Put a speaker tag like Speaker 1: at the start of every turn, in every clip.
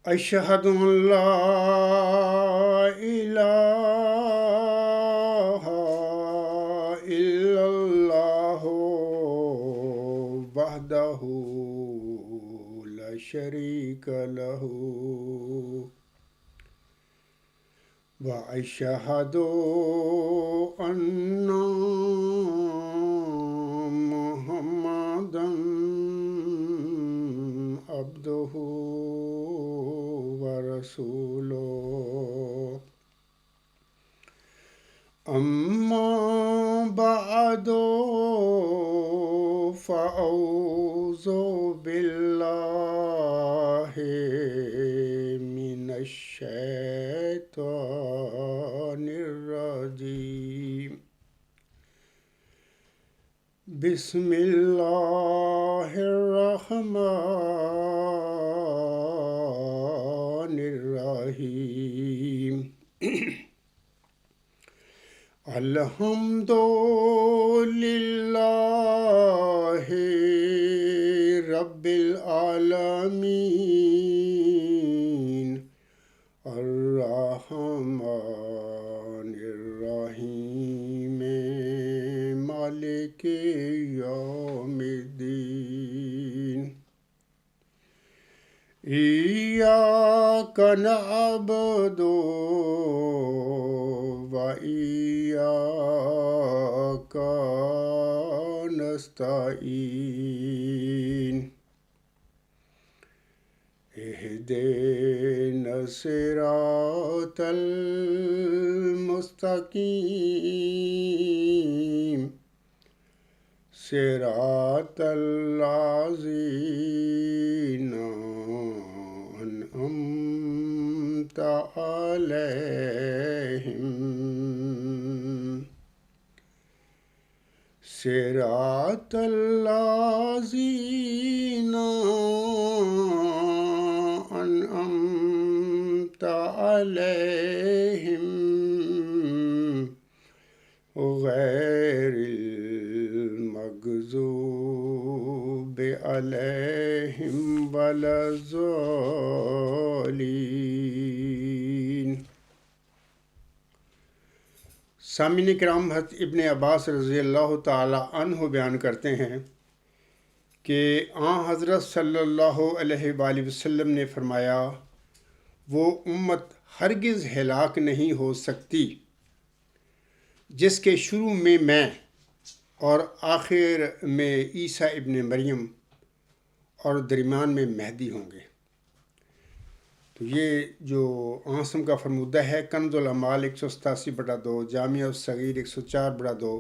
Speaker 1: أشهد أن لا إله إلا الله وحده لا شريك له وأشهد أن محمدا عبده ورسوله أما بعد فأعوذ بالله من الشيطان الرجيم بسم الله الرحمن الرحيم الحمد لله رب العالمين الرحمن الرحيم مالك يوم الدين إياك نعبد وإياك نستعين اهدنا الصراط المستقيم صراط الذين أنعمت عليهم صراط الذين أنعمت عليهم غير المغضوب عليهم ولا الضالين۔ سامعین کرام، حضرت ابن عباس رضی اللہ تعالی عنہ بیان کرتے ہیں کہ آن حضرت صلی اللہ علیہ وآلہ وسلم نے فرمایا، وہ امت ہرگز ہلاک نہیں ہو سکتی جس کے شروع میں اور آخر میں عیسیٰ ابن مریم اور درمیان میں مہدی ہوں گے۔ تو یہ جو عاصم کا فرمودہ ہے، کنز العمال 187/2، جامعہ الصغیر 104/2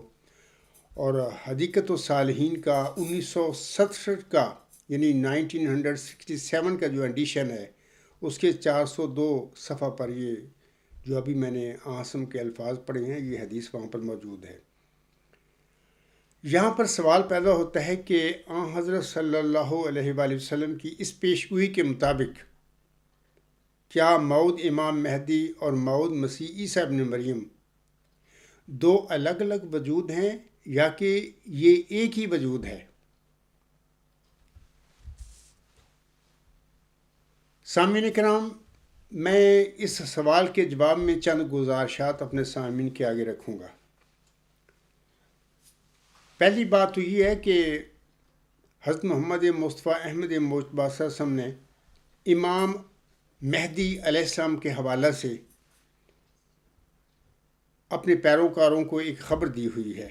Speaker 1: اور حدیقۃ الصالحین کا 1967 کا یعنی 1967 کا جو ایڈیشن ہے اس کے 402 صفحہ پر یہ جو ابھی میں نے عاصم کے الفاظ پڑھے ہیں یہ حدیث وہاں پر موجود ہے۔ یہاں پر سوال پیدا ہوتا ہے کہ آن حضرت صلی اللہ علیہ وآلہ وسلم کی اس پیشگوئی کے مطابق کیا موعود امام مہدی اور موعود مسیح عیسیٰ ابن مریم دو الگ الگ وجود ہیں یا کہ یہ ایک ہی وجود ہے؟ سامعین کرام، میں اس سوال کے جواب میں چند گزارشات اپنے سامعین کے آگے رکھوں گا۔ پہلی بات تو یہ ہے کہ حضرت محمد مصطفیٰ احمد مجتبیٰ صلی اللہ علیہ وسلم نے امام مہدی علیہ السلام کے حوالہ سے اپنے پیروکاروں کو ایک خبر دی ہوئی ہے،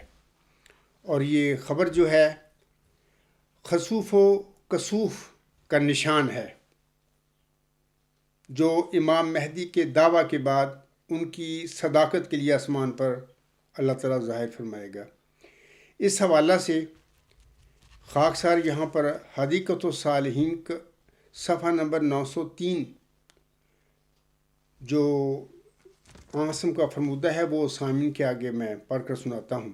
Speaker 1: اور یہ خبر جو ہے خسوف و کسوف کا نشان ہے جو امام مہدی کے دعویٰ کے بعد ان کی صداقت کے لیے آسمان پر اللہ تعالیٰ ظاہر فرمائے گا۔ اس حوالہ سے خاکسار یہاں پر حدیقۃ الصالحین کا صفحہ نمبر 903 جو عاصم کا فرمودہ ہے وہ سامعین کے آگے میں پڑھ کر سناتا ہوں۔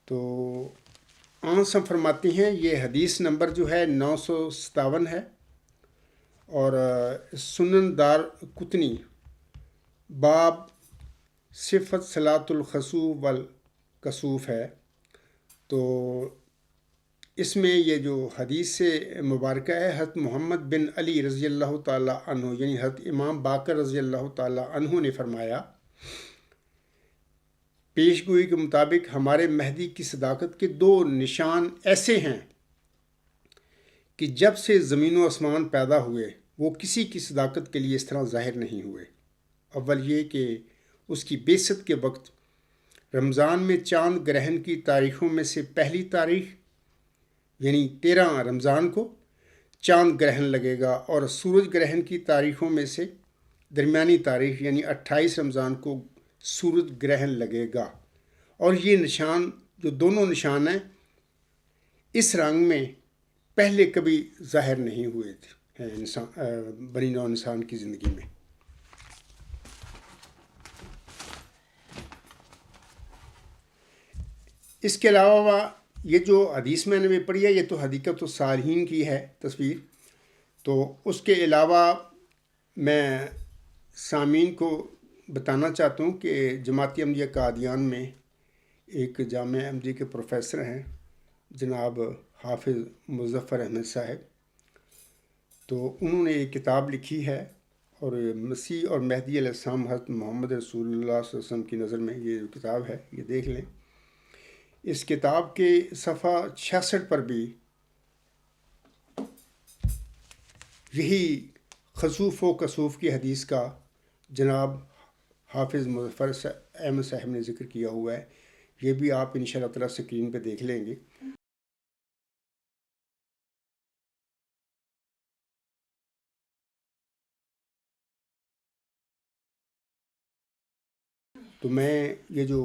Speaker 1: تو عاصم فرماتی ہیں یہ حدیث نمبر جو ہے 957 ہے اور سنن دار قطنی باب صفت صلاۃ الخسوف والکسوف ہے، تو اس میں یہ جو حدیث سے مبارکہ ہے، حضرت محمد بن علی رضی اللہ تعالیٰ عنہ یعنی حضرت امام باقر رضی اللہ تعالیٰ عنہ نے فرمایا، پیش گوئی کے مطابق ہمارے مہدی کی صداقت کے 2 نشان ایسے ہیں کہ جب سے زمین و آسمان پیدا ہوئے وہ کسی کی صداقت کے لیے اس طرح ظاہر نہیں ہوئے۔ اول یہ کہ اس کی بعثت کے وقت رمضان میں چاند گرہن کی تاریخوں میں سے پہلی تاریخ یعنی 13 رمضان کو چاند گرہن لگے گا، اور سورج گرہن کی تاریخوں میں سے درمیانی تاریخ یعنی 28 رمضان کو سورج گرہن لگے گا۔ اور یہ نشان جو دونوں نشان ہیں اس رنگ میں پہلے کبھی ظاہر نہیں ہوئے تھے بنی نوع انسان کی زندگی میں۔ اس کے علاوہ یہ جو حدیث میں نے پڑھی ہے یہ تو حدیقت الصالحین کی ہے تصویر، تو اس کے علاوہ میں سامعین کو بتانا چاہتا ہوں کہ جماعت احمدیہ قادیان میں ایک جامعہ احمدیہ کے پروفیسر ہیں جناب حافظ مظفر احمد صاحب، تو انہوں نے ایک کتاب لکھی ہے، اور مسیح اور مہدی علیہ السلام حضرت محمد رسول اللہ صلی اللہ علیہ وسلم کی نظر میں یہ جو کتاب ہے یہ دیکھ لیں۔ اس کتاب کے صفحہ 66 پر بھی یہی خسوف و کسوف کی حدیث کا جناب حافظ مظفر احمد صاحب نے ذکر کیا ہوا ہے، یہ بھی آپ انشاءاللہ تعالیٰ اسکرین پہ دیکھ لیں گے۔ تو میں یہ جو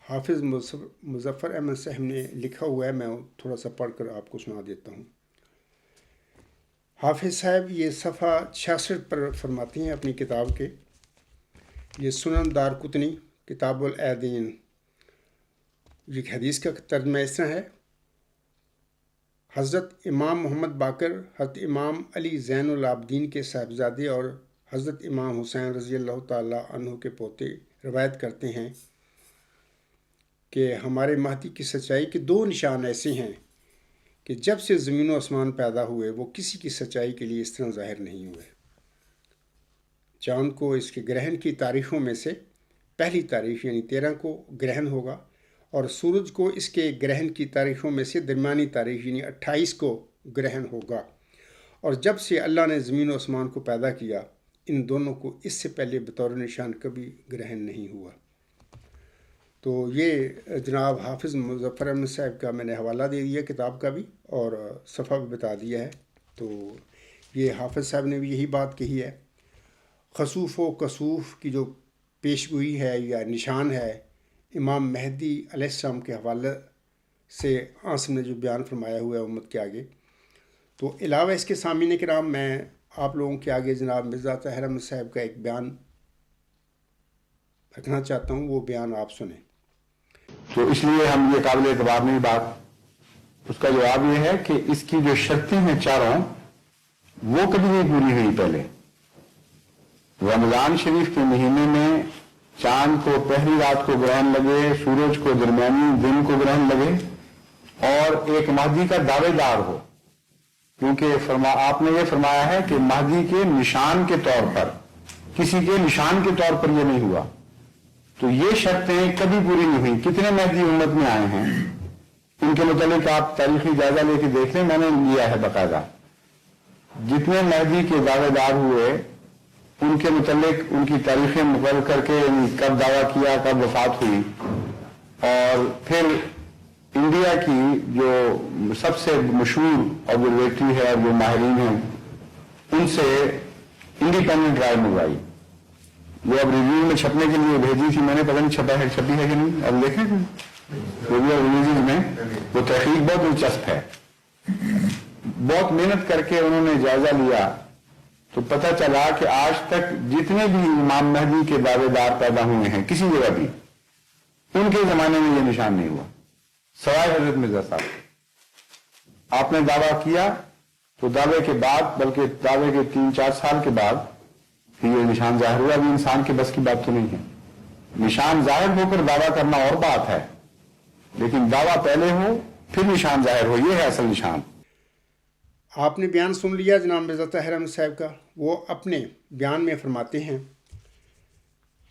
Speaker 1: حافظ مظفر احمد صاحب نے لکھا ہوا ہے میں تھوڑا سا پڑھ کر آپ کو سنا دیتا ہوں۔ حافظ صاحب یہ صفحہ 66 پر فرماتے ہیں اپنی کتاب کے، یہ سنن دار قطنی کتاب العیدین، یہ حدیث کا ترجمہ اس طرح ہے: حضرت امام محمد باقر حضرت امام علی زین العابدین کے صاحبزادے اور حضرت امام حسین رضی اللہ تعالیٰ عنہ کے پوتے روایت کرتے ہیں کہ ہمارے مہدی کی سچائی کے 2 نشان ایسے ہیں کہ جب سے زمین و آسمان پیدا ہوئے وہ کسی کی سچائی کے لیے اس طرح ظاہر نہیں ہوئے۔ چاند کو اس کے گرہن کی تاریخوں میں سے پہلی تاریخ یعنی 13 کو گرہن ہوگا، اور سورج کو اس کے گرہن کی تاریخوں میں سے درمیانی تاریخ یعنی 28 کو گرہن ہوگا، اور جب سے اللہ نے زمین و آسمان کو پیدا کیا ان دونوں کو اس سے پہلے بطور نشان کبھی گرہن نہیں ہوا۔ تو یہ جناب حافظ مظفر احمد صاحب کا میں نے حوالہ دے دیا کتاب کا بھی، اور صفحہ بھی بتا دیا ہے۔ تو یہ حافظ صاحب نے بھی یہی بات کہی ہے۔ خسوف و کسوف کی جو پیش گوئی ہے یا نشان ہے امام مہدی علیہ السلام کے حوالے سے آسم نے جو بیان فرمایا ہوا ہے امت کے آگے، تو علاوہ اس کے سامعین کرام میں آپ لوگوں کے آگے جناب مرزا طاہر احمد صاحب کا ایک بیان رکھنا چاہتا ہوں، وہ بیان آپ سنیں۔
Speaker 2: تو اس لیے ہم یہ قابل اعتبار نہیں بات، اس کا جواب یہ ہے کہ اس کی جو شرطیں ہیں چاروں وہ کبھی نہیں پوری ہوئی۔ پہلے رمضان شریف کے مہینے میں چاند کو پہلی رات کو گرہن لگے، سورج کو درمیانی دن کو گرہن لگے، اور ایک مہدی کا دعوے دار ہو، کیونکہ آپ نے یہ فرمایا ہے کہ مہدی کے نشان کے طور پر، کسی کے نشان کے طور پر یہ نہیں ہوا، تو یہ شرطیں کبھی پوری نہیں ہوئی۔ کتنے مہدی امت میں آئے ہیں ان کے متعلق آپ تاریخی جائزہ لے کے دیکھ لیں، میں نے لیا ہے باقاعدہ۔ جتنے مہدی کے دعوے دار ہوئے ان کے متعلق ان کی تاریخیں مقرر کر کے کب دعویٰ کیا، کب وفات ہوئی، اور پھر انڈیا کی جو سب سے مشہور آبزرویٹری ہے اور جو ماہرین ہیں ان سے انڈیپینڈنٹ رائے منگوائی، وہ اب ریویو میں چھپنے کے لیے بھیجی تھی، میں نے پتہ نہیں چھپی ہے کہ نہیں، اب دیکھیں ریویو اور ریلیز میں وہ تحقیق بہت دلچسپ ہے۔ بہت محنت کر کے انہوں نے جائزہ لیا تو پتہ چلا کہ آج تک جتنے بھی امام مہدی کے دعوے دار پیدا ہوئے ہیں کسی جگہ بھی، ان کے زمانے میں یہ نشان نہیں ہوا، سوائے حضرت مرزا صاحب۔ آپ نے دعویٰ کیا تو دعوے کے بعد، بلکہ دعوے کے 3-4 سال کے بعد یہ نشان ظاہر ہوا. ابھی انسان کے بس کی بات تو نہیں ہے. نشان ظاہر ہو کر دعویٰ کرنا اور بات ہے، لیکن دعویٰ پہلے ہو پھر نشان ظاہر ہو، یہ ہے اصل نشان.
Speaker 1: آپ نے بیان سن لیا جناب مرزا طاہر احمد صاحب کا. وہ اپنے بیان میں فرماتے ہیں،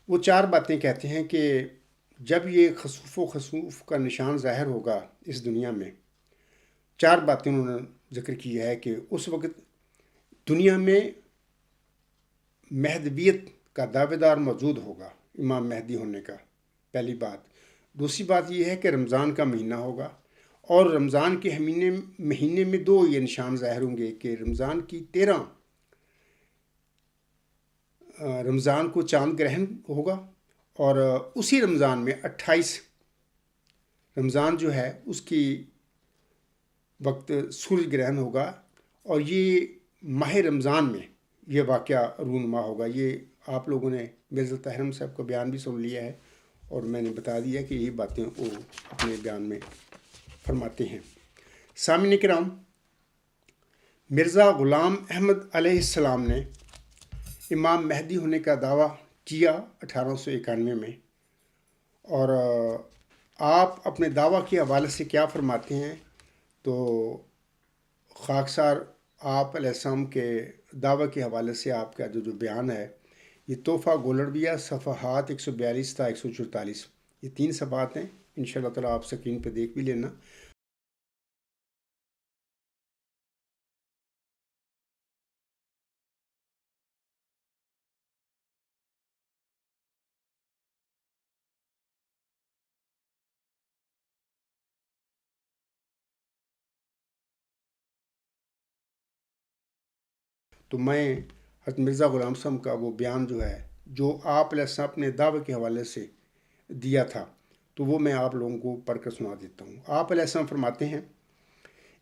Speaker 1: وہ 4 باتیں کہتے ہیں کہ جب یہ خسوف و خسوف کا نشان ظاہر ہوگا اس دنیا میں، 4 باتیں انہوں نے ذکر کی ہے کہ اس وقت دنیا میں مہدویت کا دعوے دار موجود ہوگا، امام مہدی ہونے کا، پہلی بات. دوسری بات یہ ہے کہ رمضان کا مہینہ ہوگا، اور رمضان کے مہینے میں 2 یہ نشان ظاہر ہوں گے کہ رمضان کی 13 رمضان کو چاند گرہن ہوگا، اور اسی رمضان میں 28 رمضان جو ہے اس کی وقت سورج گرہن ہوگا، اور یہ ماہ رمضان میں یہ واقعہ رونما ہوگا. یہ آپ لوگوں نے مرزا طاہر احمد صاحب کا بیان بھی سن لیا ہے، اور میں نے بتا دیا کہ یہ باتیں وہ اپنے بیان میں فرماتے ہیں. سامعین کرام، مرزا غلام احمد علیہ السلام نے امام مہدی ہونے کا دعویٰ کیا 1891 میں، اور آپ اپنے دعویٰ کے حوالے سے کیا فرماتے ہیں؟ تو خاکسار آپ علیہ السلام کے دعویٰ کے حوالے سے آپ کا جو بیان ہے، یہ تحفہ گولڑبیہ صفحات 142 تا 144، یہ 3 صفحات ہیں. انشاءاللہ تعالیٰ آپ سکرین پہ دیکھ بھی لینا. تو میں حضرت مرزا غلام صاحب کا وہ بیان جو ہے، جو آپ علیہ السلام اپنے دعوے کے حوالے سے دیا تھا، تو وہ میں آپ لوگوں کو پڑھ کر سنا دیتا ہوں. آپ علیہ السلام فرماتے ہیں،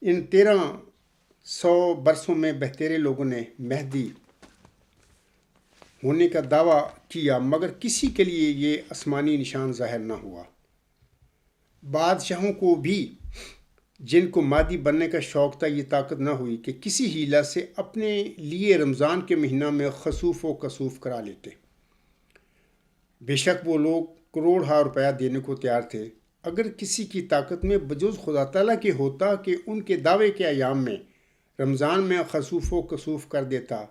Speaker 1: ان 1300 برسوں میں بہترے لوگوں نے مہدی ہونے کا دعویٰ کیا، مگر کسی کے لیے یہ آسمانی نشان ظاہر نہ ہوا. بادشاہوں کو بھی جن کو مادی بننے کا شوق تھا، یہ طاقت نہ ہوئی کہ کسی ہیلہ سے اپنے لیے رمضان کے مہینہ میں خسوف و کسوف کرا لیتے. بے شک وہ لوگ کروڑہا روپیہ دینے کو تیار تھے اگر کسی کی طاقت میں بجز خدا تعالیٰ کے ہوتا کہ ان کے دعوے کے ایام میں رمضان میں خسوف و کسوف کر دیتا.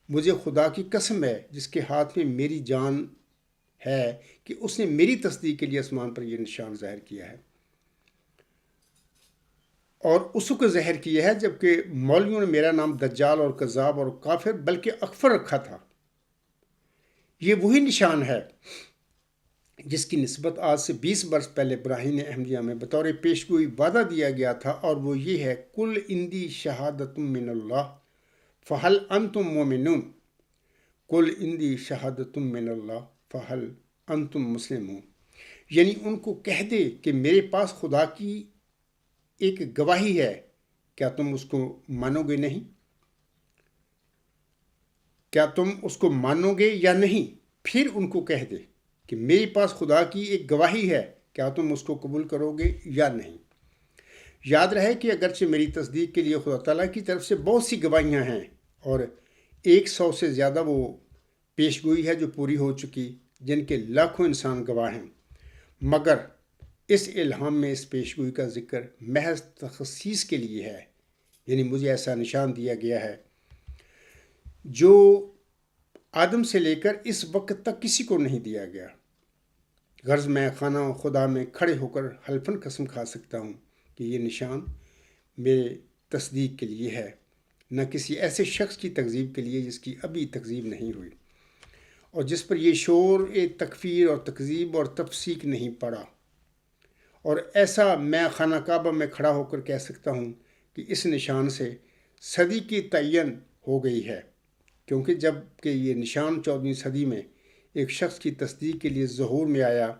Speaker 1: مجھے خدا کی قسم ہے جس کے ہاتھ میں میری جان ہے کہ اس نے میری تصدیق کے لیے آسمان پر یہ نشان ظاہر کیا ہے، اور اس کو ظاہر کیا ہے جبکہ مولویوں نے میرا نام دجال اور کذاب اور کافر بلکہ اکفر رکھا تھا. یہ وہی نشان ہے جس کی نسبت آج سے 20 برس پہلے براہین احمدیہ میں بطور پیشگوئی وعدہ دیا گیا تھا، اور وہ یہ ہے، کل اندی شہادت من اللہ فہل انتم مومنون. کل اندی شہادت من اللہ فہل انتم مسلمون. یعنی ان کو کہہ دے کہ میرے پاس خدا کی ایک گواہی ہے، کیا تم اس کو مانو گے نہیں؟ کیا تم اس کو مانو گے یا نہیں؟ پھر ان کو کہہ دے کہ میرے پاس خدا کی ایک گواہی ہے، کیا تم اس کو قبول کرو گے یا نہیں؟ یاد رہے کہ اگرچہ میری تصدیق کے لیے خدا تعالیٰ کی طرف سے بہت سی گواہیاں ہیں، اور 100 سے زیادہ وہ پیشگوئی ہے جو پوری ہو چکی، جن کے لاکھوں انسان گواہ ہیں، مگر اس الہام میں اس پیشگوئی کا ذکر محض تخصیص کے لیے ہے. یعنی مجھے ایسا نشان دیا گیا ہے جو آدم سے لے کر اس وقت تک کسی کو نہیں دیا گیا. غرض میں خانہ خدا میں کھڑے ہو کر حلفاً قسم کھا سکتا ہوں کہ یہ نشان میرے تصدیق کے لیے ہے، نہ کسی ایسے شخص کی تکذیب کے لیے جس کی ابھی تکذیب نہیں ہوئی، اور جس پر یہ شور تکفیر اور تکذیب اور تفسیق نہیں پڑا. اور ایسا میں خانہ کعبہ میں کھڑا ہو کر کہہ سکتا ہوں کہ اس نشان سے صدی کی تعین ہو گئی ہے، کیونکہ جب کہ یہ نشان 14ویں صدی میں ایک شخص کی تصدیق کے لیے ظہور میں آیا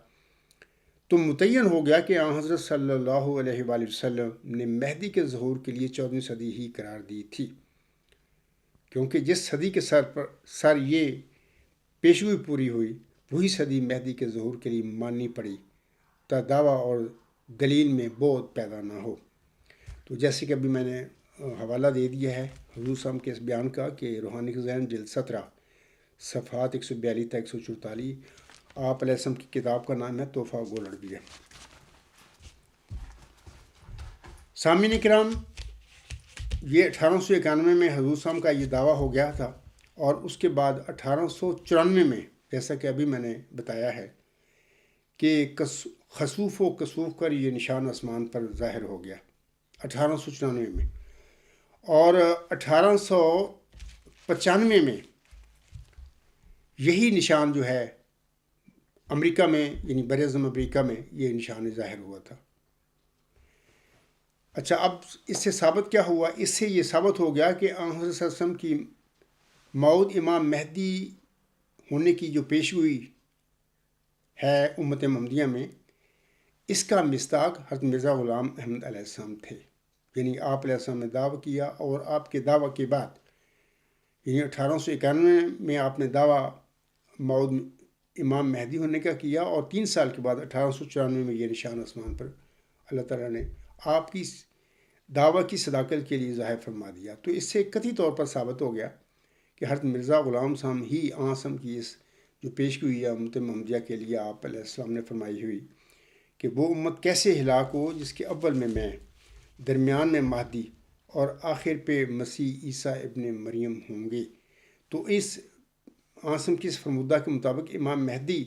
Speaker 1: تو متعین ہو گیا کہ آن حضرت صلی اللہ علیہ وآلہ وسلم نے مہدی کے ظہور کے لیے 14ویں صدی ہی قرار دی تھی، کیونکہ جس صدی کے سر یہ پیشگوئی پوری ہوئی، وہی صدی مہدی کے ظہور کے لیے ماننی پڑی تا دعویٰ اور دلیل میں بہت پیدا نہ ہو. تو جیسے کہ ابھی میں نے حوالہ دے دیا ہے حضور صاحب کے اس بیان کا کہ روحانی خزائن جلد 17 صفحات 142 تا 144. آپ علیہ السلام کی کتاب کا نام ہے تحفہ گول عربیہ. سامعین کرام، یہ 1891 میں حضور صاحب کا یہ دعویٰ ہو گیا تھا، اور اس کے بعد 1894 میں جیسا کہ ابھی میں نے بتایا ہے کہ خسوف و کسوف کر یہ نشان آسمان پر ظاہر ہو گیا 1894 میں. اور 1895 میں یہی نشان جو ہے امریکہ میں، یعنی براعظم امریکہ میں یہ نشان ظاہر ہوا تھا. اچھا، اب اس سے ثابت کیا ہوا؟ اس سے یہ ثابت ہو گیا کہ آن حضرت صلی اللہ علیہ وسلم کی موعود امام مہدی ہونے کی جو پیشگوئی ہے امت محمدیہ میں، اس کا مصداق حضرت مرزا غلام احمد علیہ السلام تھے. یعنی آپ علیہ السلام نے دعویٰ کیا، اور آپ کے دعویٰ کے بعد یعنی 1891 میں آپ نے دعویٰ موعود امام مہدی ہونے کا کیا، اور 3 سال کے بعد 1894 میں یہ نشان آسمان پر اللہ تعالیٰ نے آپ کی دعویٰ کی صداقت کے لیے ظاہر فرما دیا. تو اس سے قطعی طور پر ثابت ہو گیا کہ حضرت مرزا غلام صاحب ہی آسم کی اس جو پیشگوئی ہے امت محمدیہ کے لیے آپ علیہ السلام نے فرمائی ہوئی کہ وہ امت کیسے ہلاک ہو جس کے اول میں درمیان میں مہدی اور آخر پہ مسیح عیسیٰ ابن مریم ہوں گے. تو اس آسم کی اس فرمودہ کے مطابق امام مہدی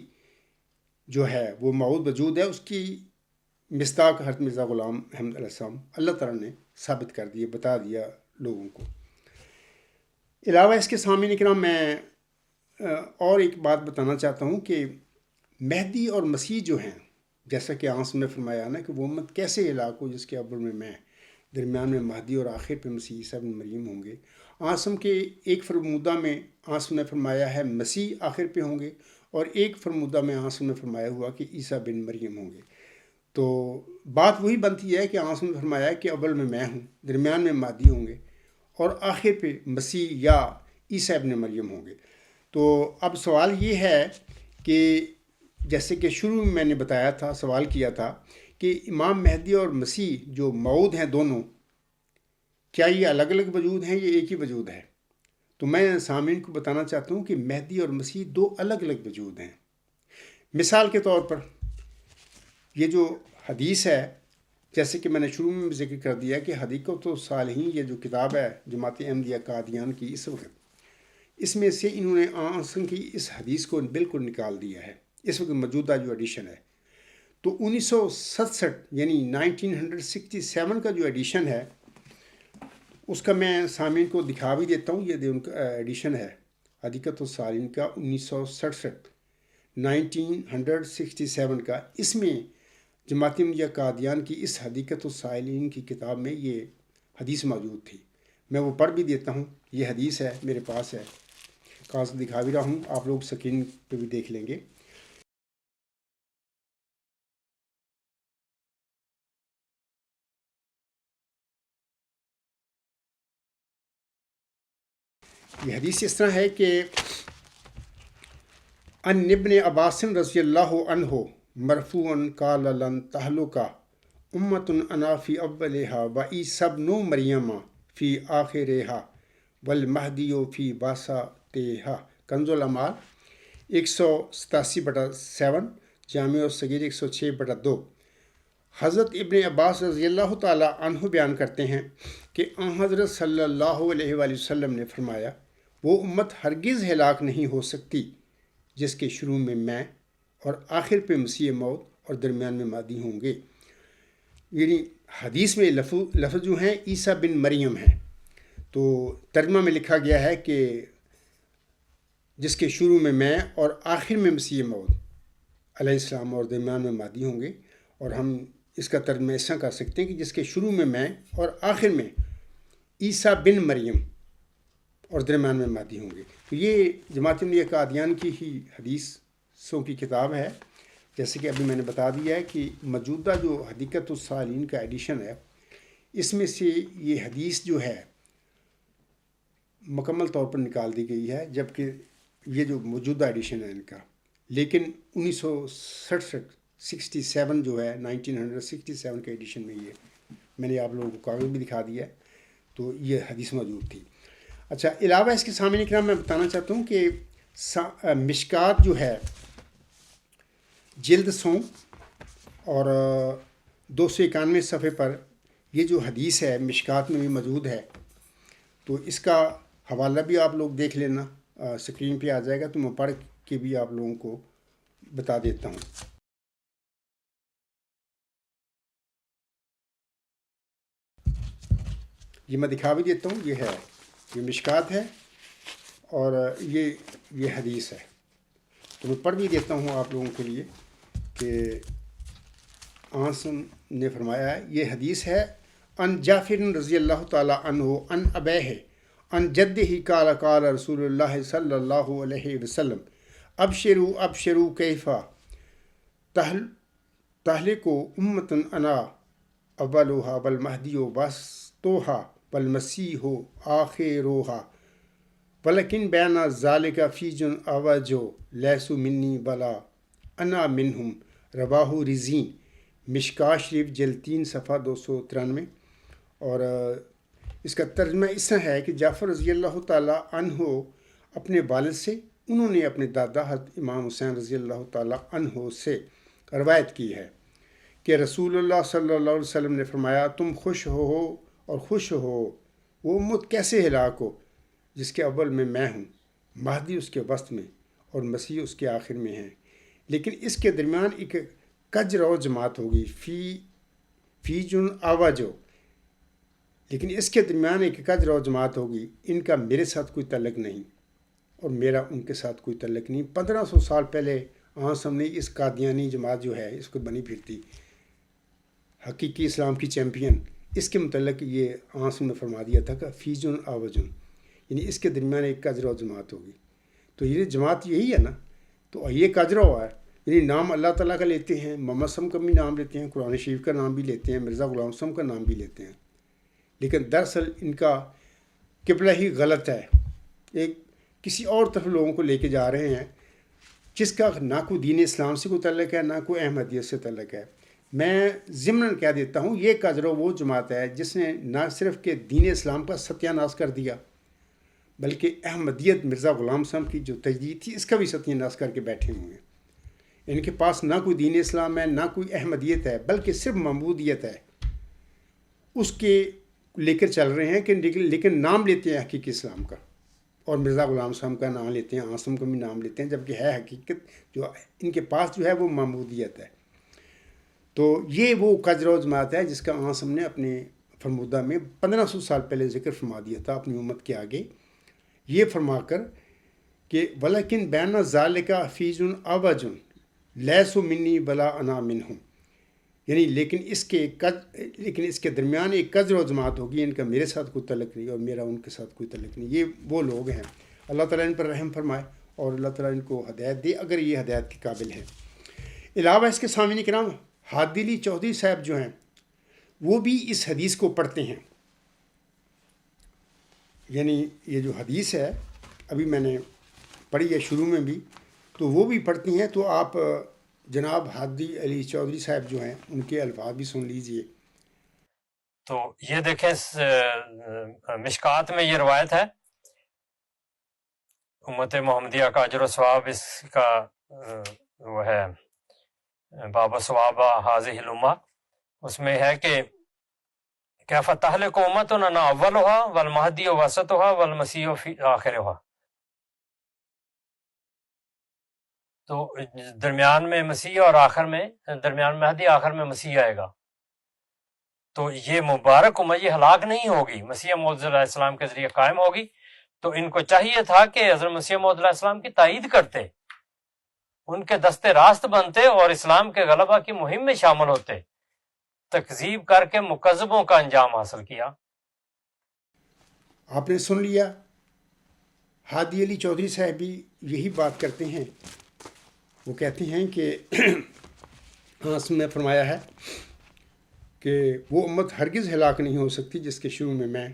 Speaker 1: جو ہے وہ موعود وجود ہے، اس کی مصداق حضرت مرزا غلام احمد علیہ السلام اللہ تعالیٰ نے ثابت کر دیا، بتا دیا لوگوں کو. علاوہ اس کے سامعین کرام، میں اور ایک بات بتانا چاہتا ہوں کہ مہدی اور مسیح جو ہیں، جیسا کہ آسم نے فرمایا نا کہ وہ امت کیسے ہلاک ہو جس کے اول میں درمیان میں مہدی اور آخر پہ مسیح عیسیٰ بن مریم ہوں گے. آسم کے ایک فرمودہ میں آسم نے فرمایا ہے مسیح آخر پہ ہوں گے، اور ایک فرمودہ میں آسم نے فرمایا ہوا کہ عیسیٰ بن مریم ہوں گے. تو بات وہی بنتی ہے کہ آسم نے فرمایا کہ اول میں ہوں، درمیان میں مہدی ہوں گے، اور آخر پہ مسیح یا عیسیٰ ابن مریم ہوں گے. تو اب سوال یہ ہے کہ جیسے کہ شروع میں نے بتایا تھا، سوال کیا تھا کہ امام مہدی اور مسیح جو موعود ہیں دونوں، کیا یہ الگ الگ وجود ہیں یا ایک ہی وجود ہے؟ تو میں سامعین کو بتانا چاہتا ہوں کہ مہدی اور مسیح 2 الگ الگ وجود ہیں. مثال کے طور پر یہ جو حدیث ہے، جیسے کہ میں نے شروع میں ذکر کر دیا کہ حدیقۃ الصالحین یہ جو کتاب ہے جماعت احمدیہ قادیان کی اس وقت، اس میں سے انہوں نے آسم کی اس حدیث کو بالکل نکال دیا ہے. اس وقت موجودہ جو ایڈیشن ہے، تو 1967 یعنی 1967 کا جو ایڈیشن ہے، اس کا میں سامعین کو دکھا بھی دیتا ہوں. یہ ان کا ایڈیشن ہے حدیقۃ الصالحین کا 1967 کا. اس میں جماعت احمدیہ قادیان کی اس حدیقۃ الصالحین کی کتاب میں یہ حدیث موجود تھی. میں وہ پڑھ بھی دیتا ہوں. یہ حدیث ہے، میرے پاس ہے، کاغذ دکھا بھی رہا ہوں، آپ لوگ سکرین پہ بھی دیکھ لیں گے. یہ حدیث اس طرح ہے کہ ان ابن عباس رضی اللہ عنہ مرفوعاً قال لن تہلک امۃ انا فی اولہا و عیسی ابن مریم فی آخرہا والمہدی فی وسطہا. کنز الاعمال 187/7، جامع الصغیر 106/2. حضرت ابن عباس رضی اللہ تعالیٰ عنہ بیان کرتے ہیں کہ آن حضرت صلی اللہ علیہ وآلہ وسلم نے فرمایا، وہ امت ہرگز ہلاک نہیں ہو سکتی جس کے شروع میں اور آخر پہ مسیح موت اور درمیان میں مہدی ہوں گے. یعنی حدیث میں لفظ جو ہیں عیسیٰ بن مریم ہیں. تو ترجمہ میں لکھا گیا ہے کہ جس کے شروع میں اور آخر میں مسیح موعود علیہ السلام اور درمیان میں مہدی ہوں گے. اور ہم اس کا ترجمہ ایسا کر سکتے ہیں کہ جس کے شروع میں اور آخر میں عیسیٰ بن مریم اور درمیان میں مہدی ہوں گے. تو یہ جماعت احمدیہ قادیان کی ہی حدیثوں کی کتاب ہے. جیسے کہ ابھی میں نے بتا دیا ہے کہ موجودہ جو حدیقۃ الصالحین کا ایڈیشن ہے، اس میں سے یہ حدیث جو ہے مکمل طور پر نکال دی گئی ہے، جبکہ یہ جو موجودہ ایڈیشن ہے ان کا، لیکن 1967 جو ہے 1967 کے ایڈیشن میں یہ میں نے آپ لوگوں کو کاغذ بھی دکھا دیا ہے. تو یہ حدیث موجود تھی۔ اچھا، علاوہ اس کے سامنے کرام میں بتانا چاہتا ہوں کہ مشکات جو ہے جلد 100 اور 291 صفحے پر یہ جو حدیث ہے مشکات میں بھی موجود ہے، تو اس کا حوالہ بھی آپ لوگ دیکھ لینا، اسکرین پہ آ جائے گا، تو میں پڑھ کے بھی آپ لوگوں کو بتا دیتا ہوں۔ یہ میں دکھا بھی دیتا ہوں، یہ ہے، یہ مشکات ہے اور یہ حدیث ہے، تو میں پڑھ بھی دیتا ہوں آپ لوگوں کے لیے کہ آنسن نے فرمایا ہے۔ یہ حدیث ہے ان جعفر رضی اللہ تعالیٰ عنہ ان ابیہ ان جدہ قال قال رسول اللہ صلی اللہ علیہ وسلم ابشروا ابشروا کیفا تہلک امۃ انا اولها والمہدی وسطها والمسیح آخرها ولکن بین ذالک فیج اوج لیس منی بلا انا منہم رواہ رزین، مشکات شریف جلد 3 صفحہ 293۔ اور اس کا ترجمہ اس طرح ہے کہ جعفر رضی اللہ تعالیٰ عنہ اپنے والد سے، انہوں نے اپنے دادا حضرت امام حسین رضی اللہ تعالیٰ عنہ سے روایت کی ہے کہ رسول اللہ صلی اللہ علیہ وسلم نے فرمایا، تم خوش ہو اور خوش ہو وہ امت کیسے ہلاک ہو جس کے اول میں ہوں، مہدی اس کے وسط میں اور مسیح اس کے آخر میں ہیں، لیکن اس کے درمیان ایک کجرو جماعت ہوگی، فی جن آواجو، لیکن اس کے درمیان ایک کجرو جماعت ہوگی، ان کا میرے ساتھ کوئی تعلق نہیں اور میرا ان کے ساتھ کوئی تعلق نہیں۔ 1500 سال پہلے آنسم نے اس قادیانی جماعت جو ہے اس کو بنی پھرتی حقیقی اسلام کی چیمپئن، اس کے متعلق یہ آنسم نے فرما دیا تھا کہ فی جن آوجن، یعنی اس کے درمیان ایک کجرو جماعت ہوگی۔ تو یہ جماعت یہی ہے نا، تو یہ کجرو ہے، یعنی نام اللہ تعالیٰ کا لیتے ہیں، محمد صلی اللہ علیہ وسلم کا بھی نام لیتے ہیں، قرآن شریف کا نام بھی لیتے ہیں، مرزا غلام صاحب کا نام بھی لیتے ہیں، لیکن دراصل ان کا قبلہ ہی غلط ہے، ایک کسی اور طرف لوگوں کو لے کے جا رہے ہیں جس کا نہ کوئی دین اسلام سے کوئی تعلق ہے نہ کوئی احمدیت سے تعلق ہے۔ میں ضمناً کہہ دیتا ہوں، یہ کجرو وہ جماعت ہے جس نے نہ صرف کہ دین اسلام کا ستیہ ناش کر دیا، بلکہ احمدیت مرزا غلام صاحب کی جو تجدید تھی اس کا بھی ستیہ ناش کر کے بیٹھے ہوئے ہیں۔ ان کے پاس نہ کوئی دین اسلام ہے نہ کوئی احمدیت ہے، بلکہ صرف معبودیت ہے، اس کے لے کر چل رہے ہیں کہ لیکن نام لیتے ہیں حقیقی اسلام کا، اور مرزا غلام صاحب کا نام لیتے ہیں، آنسم کا بھی نام لیتے ہیں، جبکہ ہے حقیقت جو ان کے پاس جو ہے وہ معبودیت ہے۔ تو یہ وہ کجرو جماعت ہے جس کا آنسم نے اپنے فرمودہ میں 1500 سال پہلے ذکر فرما دیا تھا اپنی امت کے آگے، یہ فرما کر کہ ولیکن بین ذالک فیج اوج لیس منی بلا انا منہم، یعنی لیکن اس کے درمیان ایک کجرو جماعت ہوگی، ان کا میرے ساتھ کوئی تعلق نہیں اور میرا ان کے ساتھ کوئی تعلق نہیں۔ یہ وہ لوگ ہیں، اللہ تعالیٰ ان پر رحم فرمائے اور اللہ تعالیٰ ان کو ہدایت دے اگر یہ ہدایت کے قابل ہیں۔ علاوہ اس کے سامعین کرام، ہادی علی چودھری صاحب جو ہیں وہ بھی اس حدیث کو پڑھتے ہیں، یعنی یہ جو حدیث ہے ابھی میں نے پڑھی ہے شروع میں بھی، تو وہ بھی پڑھتی ہیں۔ تو آپ جناب ہادی علی چودھری صاحب جو ہیں ان کے الفاظ بھی سن لیجئے۔
Speaker 3: تو یہ دیکھیں مشکات میں یہ روایت ہے، امت محمدیہ کا اجر و ثواب اس کا وہ ہے باب ثواب حاضح الامہ، اس میں ہے کہ کیف تہلک امتنا اولها والمہدی وسطها والمسیح فی آخرها، تو درمیان میں مسیح اور آخر میں درمیان مہدی، آخر میں مسیح آئے گا۔ تو یہ مبارک امت یہ ہلاک نہیں ہوگی، مسیح موعود علیہ السلام کے ذریعے قائم ہوگی۔ تو ان کو چاہیے تھا کہ حضرت مسیح موعود علیہ السلام کی تائید کرتے، ان کے دستے راست بنتے اور اسلام کے غلبہ کی مہم میں شامل ہوتے، تکذیب کر کے مکذبوں کا انجام حاصل کیا۔
Speaker 1: آپ نے سن لیا، ہادی علی چودھری صاحب بھی یہی بات کرتے ہیں، وہ کہتے ہیں کہ آنسم نے فرمایا ہے کہ وہ امت ہرگز ہلاک نہیں ہو سکتی جس کے شروع میں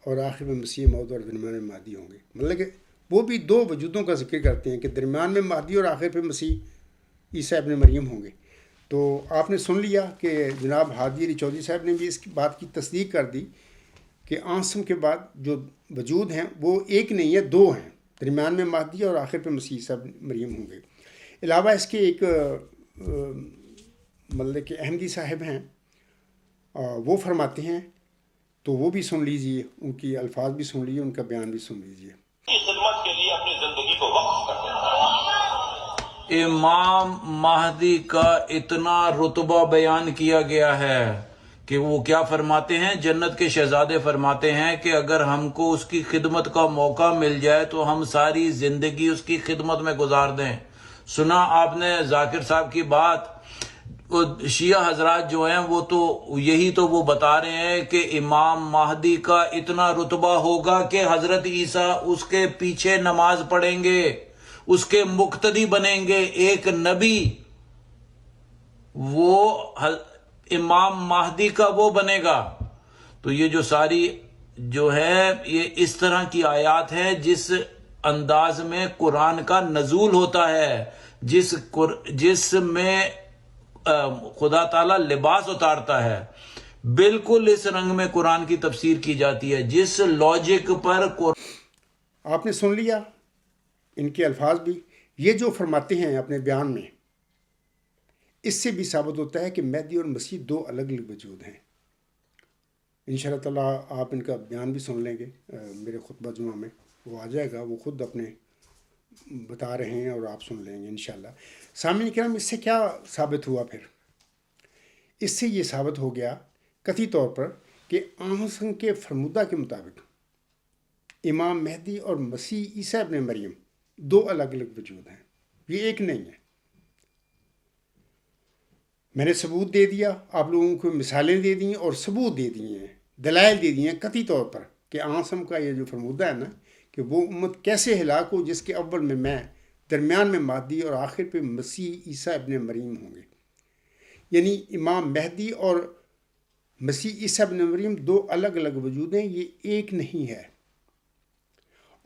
Speaker 1: اور آخر میں مسیح موعود اور درمیان میں مہدی ہوں گے۔ مطلب کہ وہ بھی دو وجودوں کا ذکر کرتے ہیں کہ درمیان میں مہدی اور آخر پہ مسیح عیسیٰ ابن مریم ہوں گے۔ تو آپ نے سن لیا کہ جناب ہادی علی چودھری صاحب نے بھی اس بات کی تصدیق کر دی کہ آنسم کے بعد جو وجود ہیں وہ ایک نہیں ہے، دو ہیں، درمیان میں مہدی اور آخر پہ مسیح عیسیٰ ابن مریم ہوں گے۔ علاوہ اس کے ایک مطلب کہ احمدی صاحب ہیں، وہ فرماتے ہیں، تو وہ بھی سن لیجئے، ان کی الفاظ بھی سن لیجئے، ان کا بیان بھی سن لیجئے۔
Speaker 4: خدمت کے لیے اپنی زندگی کو وقف کر دیتا۔ امام مہدی کا اتنا رتبہ بیان کیا گیا ہے کہ وہ کیا فرماتے ہیں، جنت کے شہزادے فرماتے ہیں کہ اگر ہم کو اس کی خدمت کا موقع مل جائے تو ہم ساری زندگی اس کی خدمت میں گزار دیں۔ سنا آپ نے ذاکر صاحب کی بات، شیعہ حضرات جو ہیں وہ تو یہی تو وہ بتا رہے ہیں کہ امام مہدی کا اتنا رتبہ ہوگا کہ حضرت عیسیٰ اس کے پیچھے نماز پڑھیں گے، اس کے مقتدی بنیں گے، ایک نبی وہ امام مہدی کا وہ بنے گا۔ تو یہ جو ساری جو ہے یہ اس طرح کی آیات ہے جس انداز میں قرآن کا نزول ہوتا ہے، جس میں خدا تعالیٰ لباس اتارتا ہے، بالکل اس رنگ میں قرآن کی تفسیر کی جاتی ہے، جس لاجک پر
Speaker 1: آپ نے سن لیا ان کے الفاظ بھی، یہ جو فرماتے ہیں اپنے بیان میں، اس سے بھی ثابت ہوتا ہے کہ مہدی اور مسیح دو الگ الگ وجود ہیں۔ انشاءاللہ تعالیٰ آپ ان کا بیان بھی سن لیں گے، میرے خطبہ جمعہ میں وہ آ جائے گا، وہ خود اپنے بتا رہے ہیں اور آپ سن لیں گے انشاءاللہ۔ سامعین کرام، اس سے کیا ثابت ہوا پھر؟ اس سے یہ ثابت ہو گیا قطعی طور پر کہ آنسن کے فرمودہ کے مطابق امام مہدی اور مسیح عیسیٰ ابن مریم دو الگ الگ وجود ہیں، یہ ایک نہیں ہے۔ میں نے ثبوت دے دیا، آپ لوگوں کو مثالیں دے دیں اور ثبوت دے دیے ہیں، دلائل دے دیے ہیں قطعی طور پر کہ آنسم کا یہ جو فرمودہ ہے نا کہ وہ امت کیسے ہلاک ہو جس کے اول میں درمیان میں مہدی اور آخر پہ مسیح عیسیٰ ابن مریم ہوں گے۔ یعنی امام مہدی اور مسیح عیسیٰ ابن مریم دو الگ الگ وجود ہیں، یہ ایک نہیں ہے۔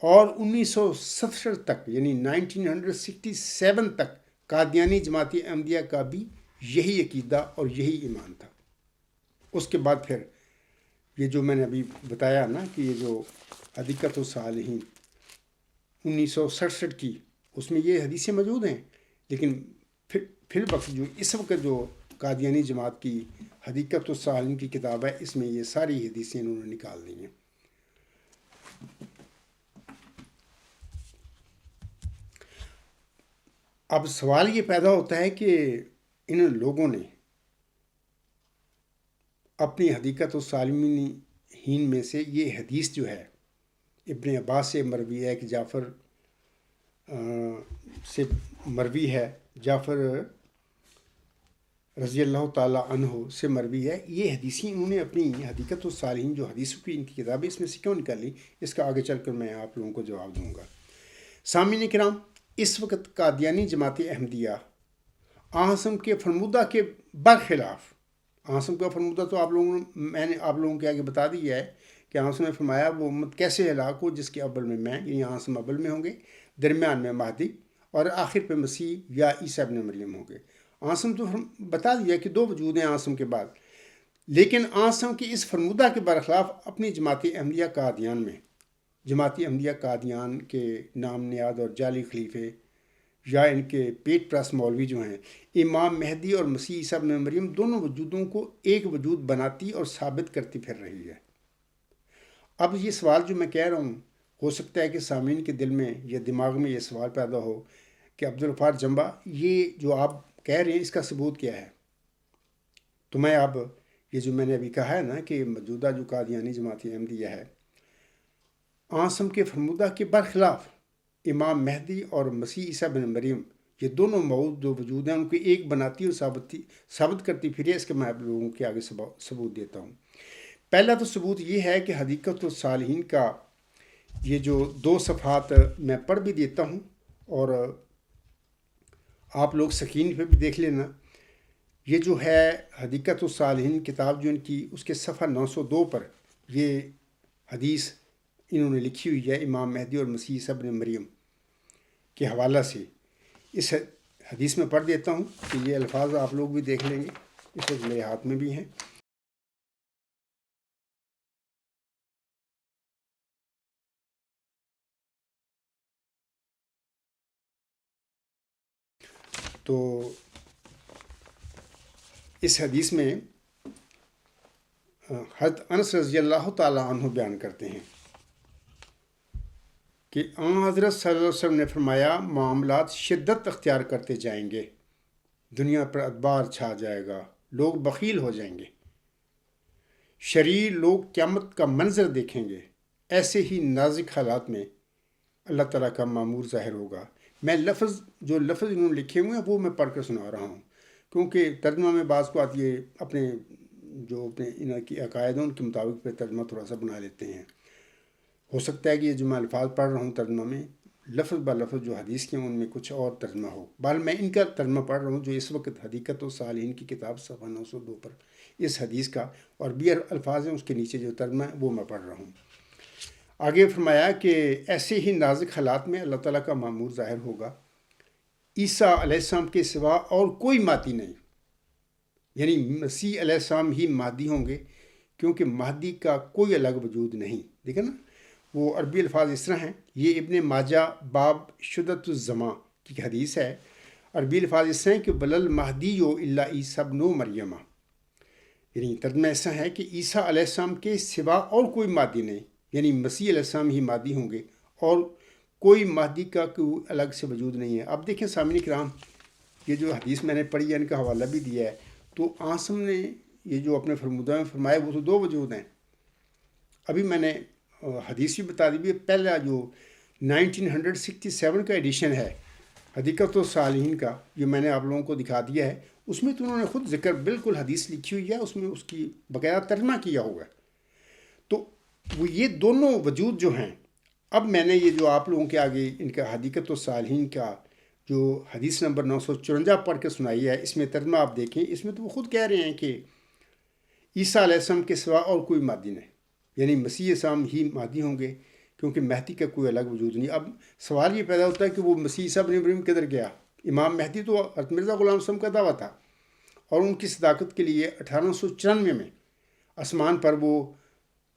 Speaker 1: اور 1967 تک یعنی 1967 تک قادیانی جماعت احمدیہ کا بھی یہی عقیدہ اور یہی ایمان تھا۔ اس کے بعد پھر یہ جو میں نے ابھی بتایا نا کہ یہ جو حدیقۃ الصالحین 1967 کی، اس میں یہ حدیثیں موجود ہیں، لیکن فی الوقت جو اس وقت جو قادیانی جماعت کی حدیقۃ الصالحین کی کتاب ہے، اس میں یہ ساری حدیثیں انہوں نے نکال دی ہیں۔ اب سوال یہ پیدا ہوتا ہے کہ ان لوگوں نے اپنی حدیقۃ الصالحین میں سے یہ حدیث جو ہے ابن عباس سے مروی ہے کہ جعفر سے مروی ہے، جعفر رضی اللہ تعالیٰ عنہ سے مروی ہے، یہ حدیثیں انہوں نے اپنی حدیقۃ الصالحین جو حدیثوں کی ان کی کتاب ہے اس میں سے کیوں نکالی، اس کا آگے چل کر میں آپ لوگوں کو جواب دوں گا۔ سامعین کرام، اس وقت قادیانی جماعت احمدیہ آنسم کے فرمودہ کے برخلاف، آنسم کا فرمودہ تو میں نے آپ لوگوں کے آگے بتا دیا ہے کہ آنسم نے فرمایا وہ امت کیسے ہلاک ہو جس کے اول میں یعنی آنسم اول میں ہوں گے، درمیان میں مہدی اور آخر پہ مسیح یا عیسیٰ ابن مریم ہوں گے۔ آنسم تو بتا دیا کہ دو وجود ہیں آنسم کے بعد، لیکن آنسم کی اس فرمودہ کے برخلاف اپنی جماعت احمدیہ قادیان میں، جماعت احمدیہ قادیان کے نام نیاد اور جعلی خلیفے یا ان کے پیٹ پرست مولوی جو ہیں، امام مہدی اور مسیح عیسیٰ ابن مریم دونوں وجودوں کو ایک وجود بناتی اور ثابت کرتی پھر رہی ہے۔ اب یہ سوال جو میں کہہ رہا ہوں، ہو سکتا ہے کہ سامعین کے دل میں یا دماغ میں یہ سوال پیدا ہو کہ عبدالغفار جمبا، یہ جو آپ کہہ رہے ہیں اس کا ثبوت کیا ہے؟ تو میں اب یہ جو میں نے ابھی کہا ہے نا کہ موجودہ جو قادیانی جماعت احمدیہ ہے، آنسم کے فرمودہ کے برخلاف امام مہدی اور مسیح عیسیٰ بن مریم یہ دونوں موجود جو وجود ہیں ان کو ایک بناتی اور ثابت کرتی پھر اس کے میں آپ لوگوں کے آگے ثبوت دیتا ہوں۔ پہلا تو ثبوت یہ ہے کہ حدیقۃ الصالحین کا یہ جو 2 صفحات میں پڑھ بھی دیتا ہوں اور آپ لوگ سکرین پہ بھی دیکھ لینا۔ یہ جو ہے حدیقۃ الصالحین کتاب جو ان کی، اس کے صفحہ 902 پر یہ حدیث انہوں نے لکھی ہوئی ہے امام مہدی اور مسیح عیسیٰ ابن مریم کے حوالہ سے۔ اس حدیث میں پڑھ دیتا ہوں کہ یہ الفاظ آپ لوگ بھی دیکھ لیں گے، اس وقت میرے ہاتھ میں بھی ہیں۔ تو اس حدیث میں حضرت انس رضی اللہ تعالیٰ عنہ بیان کرتے ہیں کہ آن حضرت صلی اللہ علیہ وسلم نے فرمایا معاملات شدت اختیار کرتے جائیں گے، دنیا پر ادبار چھا جائے گا، لوگ بخیل ہو جائیں گے، شریر لوگ قیامت کا منظر دیکھیں گے، ایسے ہی نازک حالات میں اللہ تعالیٰ کا معمور ظاہر ہوگا۔ میں لفظ انہوں نے لکھے ہوئے ہیں وہ میں پڑھ کر سنا رہا ہوں، کیونکہ ترجمہ میں بعض کو آتی ہے اپنے ان کی عقائد ان کے مطابق پہ ترجمہ تھوڑا سا بنا لیتے ہیں۔ ہو سکتا ہے کہ یہ جو میں الفاظ پڑھ رہا ہوں ترجمہ میں لفظ با لفظ جو حدیث کے ہیں ان میں کچھ اور ترجمہ ہو، بہرحال میں ان کا ترجمہ پڑھ رہا ہوں جو اس وقت حدیقت الصالحین کی کتاب صفحہ 902 پر اس حدیث کا اور بھی الفاظ ہیں اس کے نیچے جو ترجمہ ہے وہ میں پڑھ رہا ہوں۔ آگے فرمایا کہ ایسے ہی نازک حالات میں اللہ تعالیٰ کا معمور ظاہر ہوگا، عیسیٰ علیہ السلام کے سوا اور کوئی مادی نہیں، یعنی مسیح علیہ السلام ہی مادی ہوں گے، کیونکہ مہدی کا کوئی الگ وجود نہیں۔ دیکھیں نا وہ عربی الفاظ اس طرح ہیں، یہ ابن ماجہ باب شدت الزماں کی حدیث ہے، عربی الفاظ اس طرح ہیں کہ بلل مہدی الا عیسیٰ ابن مریم، یعنی ترجمہ ایسا ہے کہ عیسیٰ علیہ السلام کے سوا اور کوئی مادی نہیں، یعنی مسیح علیہ السلام ہی مادی ہوں گے اور کوئی مہدی کا کوئی الگ سے وجود نہیں ہے۔ اب دیکھیں سامعین کرام، یہ جو حدیث میں نے پڑھی ہے ان کا حوالہ بھی دیا ہے، تو آسم نے یہ جو اپنے فرمودہ میں فرمایا وہ تو دو وجود ہیں۔ ابھی میں نے حدیث بھی بتا دی، پہلا جو 1967 کا ایڈیشن ہے حدیقت الصالحین کا، یہ میں نے آپ لوگوں کو دکھا دیا ہے، اس میں تو انہوں نے خود ذکر بالکل حدیث لکھی ہوئی ہے، اس میں اس کی باقاعدہ ترجمہ کیا ہوا ہے۔ تو وہ یہ دونوں وجود جو ہیں، اب میں نے یہ جو آپ لوگوں کے آگے ان کا حدیقت الصالحین کا جو حدیث نمبر 954 پڑھ کے سنائی ہے، اس میں ترجمہ آپ دیکھیں، اس میں تو وہ خود کہہ رہے ہیں کہ عیسیٰ علیہ السلام کے سوا اور کوئی مادی نہیں، یعنی مسیح السلام ہی مادی ہوں گے، کیونکہ مہدی کا کوئی الگ وجود نہیں۔ اب سوال یہ پیدا ہوتا ہے کہ وہ مسیح عیسیٰ ابن مریم کدھر گیا؟ امام مہدی تو حضرت مرزا غلام صاحب کا دعویٰ تھا، اور ان کی صداقت کے لیے 1894 میں آسمان پر وہ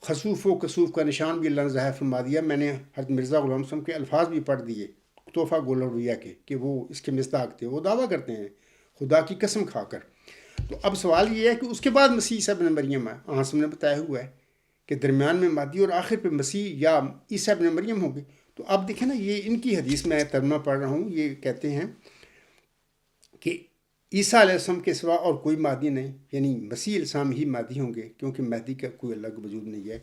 Speaker 1: خسوف و کسوف کا نشان بھی اللہ نے ظاہر فرما دیا۔ میں نے حضرت مرزا غلام صاحب کے الفاظ بھی پڑھ دیے تحفہ گول رویہ کے کہ وہ اس کے مصداق تھے، وہ دعویٰ کرتے ہیں خدا کی قسم کھا کر۔ تو اب سوال یہ ہے کہ اس کے بعد مسیح عیسیٰ ابن مریم ہے، آسم نے بتایا ہوا ہے کہ درمیان میں مادی اور آخر پہ مسیح یا عیسیٰ ابن مریم ہوں گے۔ تو اب دیکھیں نا، یہ ان کی حدیث میں ترجمہ پڑھ رہا ہوں، یہ کہتے ہیں کہ عیسیٰ علیہ السلام کے سوا اور کوئی مادی نہیں، یعنی مسیح علیہ السلام ہی مادی ہوں گے، کیونکہ مہدی کا کوئی الگ وجود نہیں ہے۔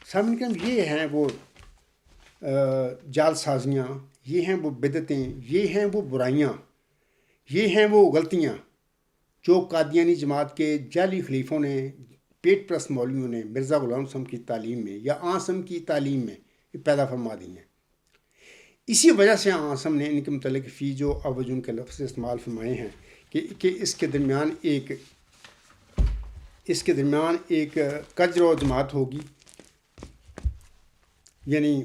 Speaker 1: سامعین کرام، یہ ہیں وہ جال سازیاں، یہ ہیں وہ بدعتیں، یہ ہیں وہ برائیاں، یہ ہیں وہ غلطیاں جو قادیانی جماعت کے جعلی خلیفوں نے، پیٹ پرست مولویوں نے مرزا غلام صاحب کی تعلیم میں یا آسم کی تعلیم میں پیدا فرما دی ہیں۔ اسی وجہ سے آسم نے ان کے متعلق فی جو اوج ان کے لفظ استعمال فرمائے ہیں کہ اس کے درمیان ایک کجر و جماعت ہوگی، یعنی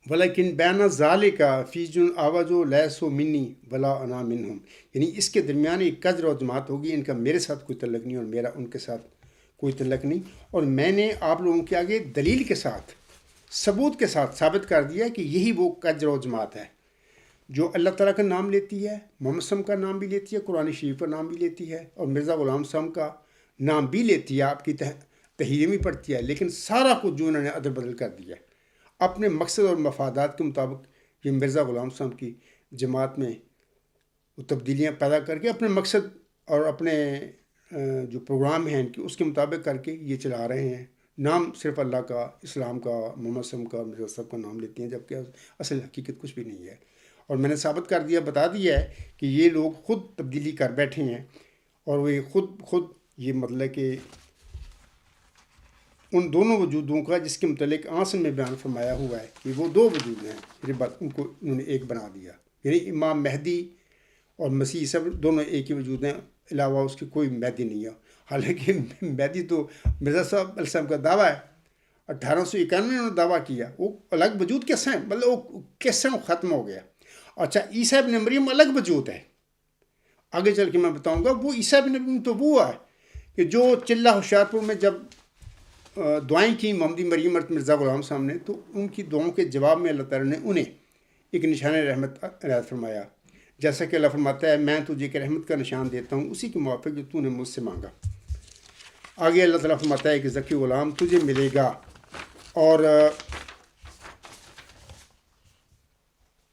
Speaker 1: ولیکن بین ذالک فی جن آواز و لیس و منی ولا انا منہم، یعنی اس کے درمیان ایک کجر و جماعت ہوگی، ان کا میرے ساتھ کوئی تعلق نہیں اور میرا ان کے ساتھ کوئی تعلق نہیں، اور میں نے آپ لوگوں کے آگے دلیل کے ساتھ، ثبوت کے ساتھ ثابت کر دیا کہ یہی وہ کجر و جماعت ہے جو اللہ تعالیٰ کا نام لیتی ہے، محمد صلی اللہ علیہ وسلم کا نام بھی لیتی ہے، قرآن شریف کا نام بھی لیتی ہے، اور مرزا غلام صاحب کا نام بھی لیتی ہے، آپ کی تحریریں بھی پڑھتی ہے، لیکن سارا کچھ جو انہوں نے ادل بدل کر دیا ہے اپنے مقصد اور مفادات کے مطابق۔ یہ مرزا غلام صاحب کی جماعت میں وہ تبدیلیاں پیدا کر کے اپنے مقصد اور اپنے جو پروگرام ہیں ان کے اس کے مطابق کر کے یہ چلا رہے ہیں، نام صرف اللہ کا، اسلام کا، محمد صلی اللہ علیہ وسلم کا، مرزا صاحب کا نام لیتے ہیں، جبکہ اصل حقیقت کچھ بھی نہیں ہے۔ اور میں نے ثابت کر دیا، بتا دیا ہے کہ یہ لوگ خود تبدیلی کر بیٹھے ہیں، اور وہ خود یہ مطلب کہ ان دونوں وجودوں کا جس کے متعلق آسم میں بیان فرمایا ہوا ہے کہ وہ دو وجود ہیں، پھر بات ان کو انہوں نے ایک بنا دیا، یعنی امام مہدی اور مسیح سب دونوں ایک ہی وجود ہیں، علاوہ اس کے کوئی مہدی نہیں ہے۔ حالانکہ مہدی تو مرزا صاحب علیہ السلام کا دعویٰ ہے، 1891 میں انہوں نے دعویٰ کیا، وہ الگ وجود کیسے ہیں، مطلب وہ کیسے ختم ہو گیا۔ اچھا، عیسیٰ ابن مریم الگ وجود ہے، آگے چل کے میں بتاؤں گا۔ وہ عیسیٰ ابن مریم تو وہ ہے کہ جو چلہ ہوشیارپور میں جب دعائیں کی محمدی مریم مرزا غلام صاحب نے، تو ان کی دعاؤں کے جواب میں اللہ تعالیٰ نے انہیں ایک نشان رحمت عنایت فرمایا، جیسا کہ اللہ فرماتا ہے میں تجھے ایک رحمت کا نشان دیتا ہوں اسی کے موافق جو تو نے مجھ سے مانگا۔ آگے اللہ تعالیٰ فرماتا ہے کہ ذکی غلام تجھے ملے گا، اور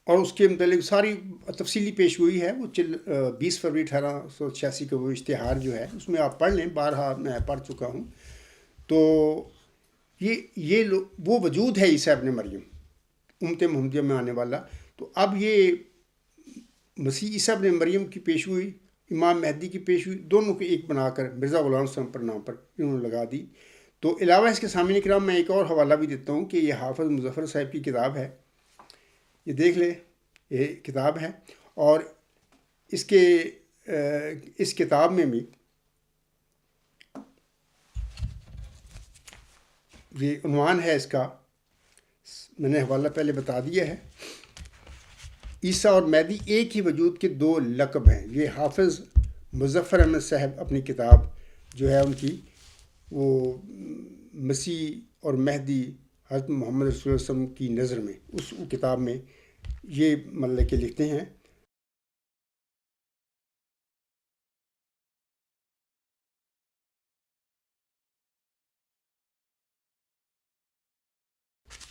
Speaker 1: اس کے متعلق ساری تفصیلی پیش ہوئی ہے، وہ 20 فروری 1886 کا وہ اشتہار جو ہے اس میں آپ پڑھ لیں، بارہا میں پڑھ چکا ہوں۔ تو یہ وہ وجود ہے عیسیٰ ابن مریم امت محمدیہ میں آنے والا۔ تو اب یہ مسیح عیسیٰ ابن مریم کی پیش ہوئی، امام مہدی کی پیش ہوئی، دونوں کو ایک بنا کر مرزا غلام صاحب پر نام پر انہوں نے لگا دی۔ تو علاوہ اس کے سامعین کرام میں ایک اور حوالہ بھی دیتا ہوں کہ یہ حافظ مظفر صاحب کی کتاب ہے، یہ دیکھ لے، یہ کتاب ہے، اور اس کتاب میں بھی یہ عنوان ہے اس کا، میں نے حوالہ پہلے بتا دیا ہے، عیسیٰ اور مہدی ایک ہی وجود کے دو لقب ہیں۔ یہ حافظ مظفر احمد صاحب اپنی کتاب جو ہے ان کی، وہ مسیح اور مہدی حضرت محمد رسول اللہ علیہ وسلم کی نظر میں، اس کتاب میں یہ مطلب کہ لکھتے ہیں۔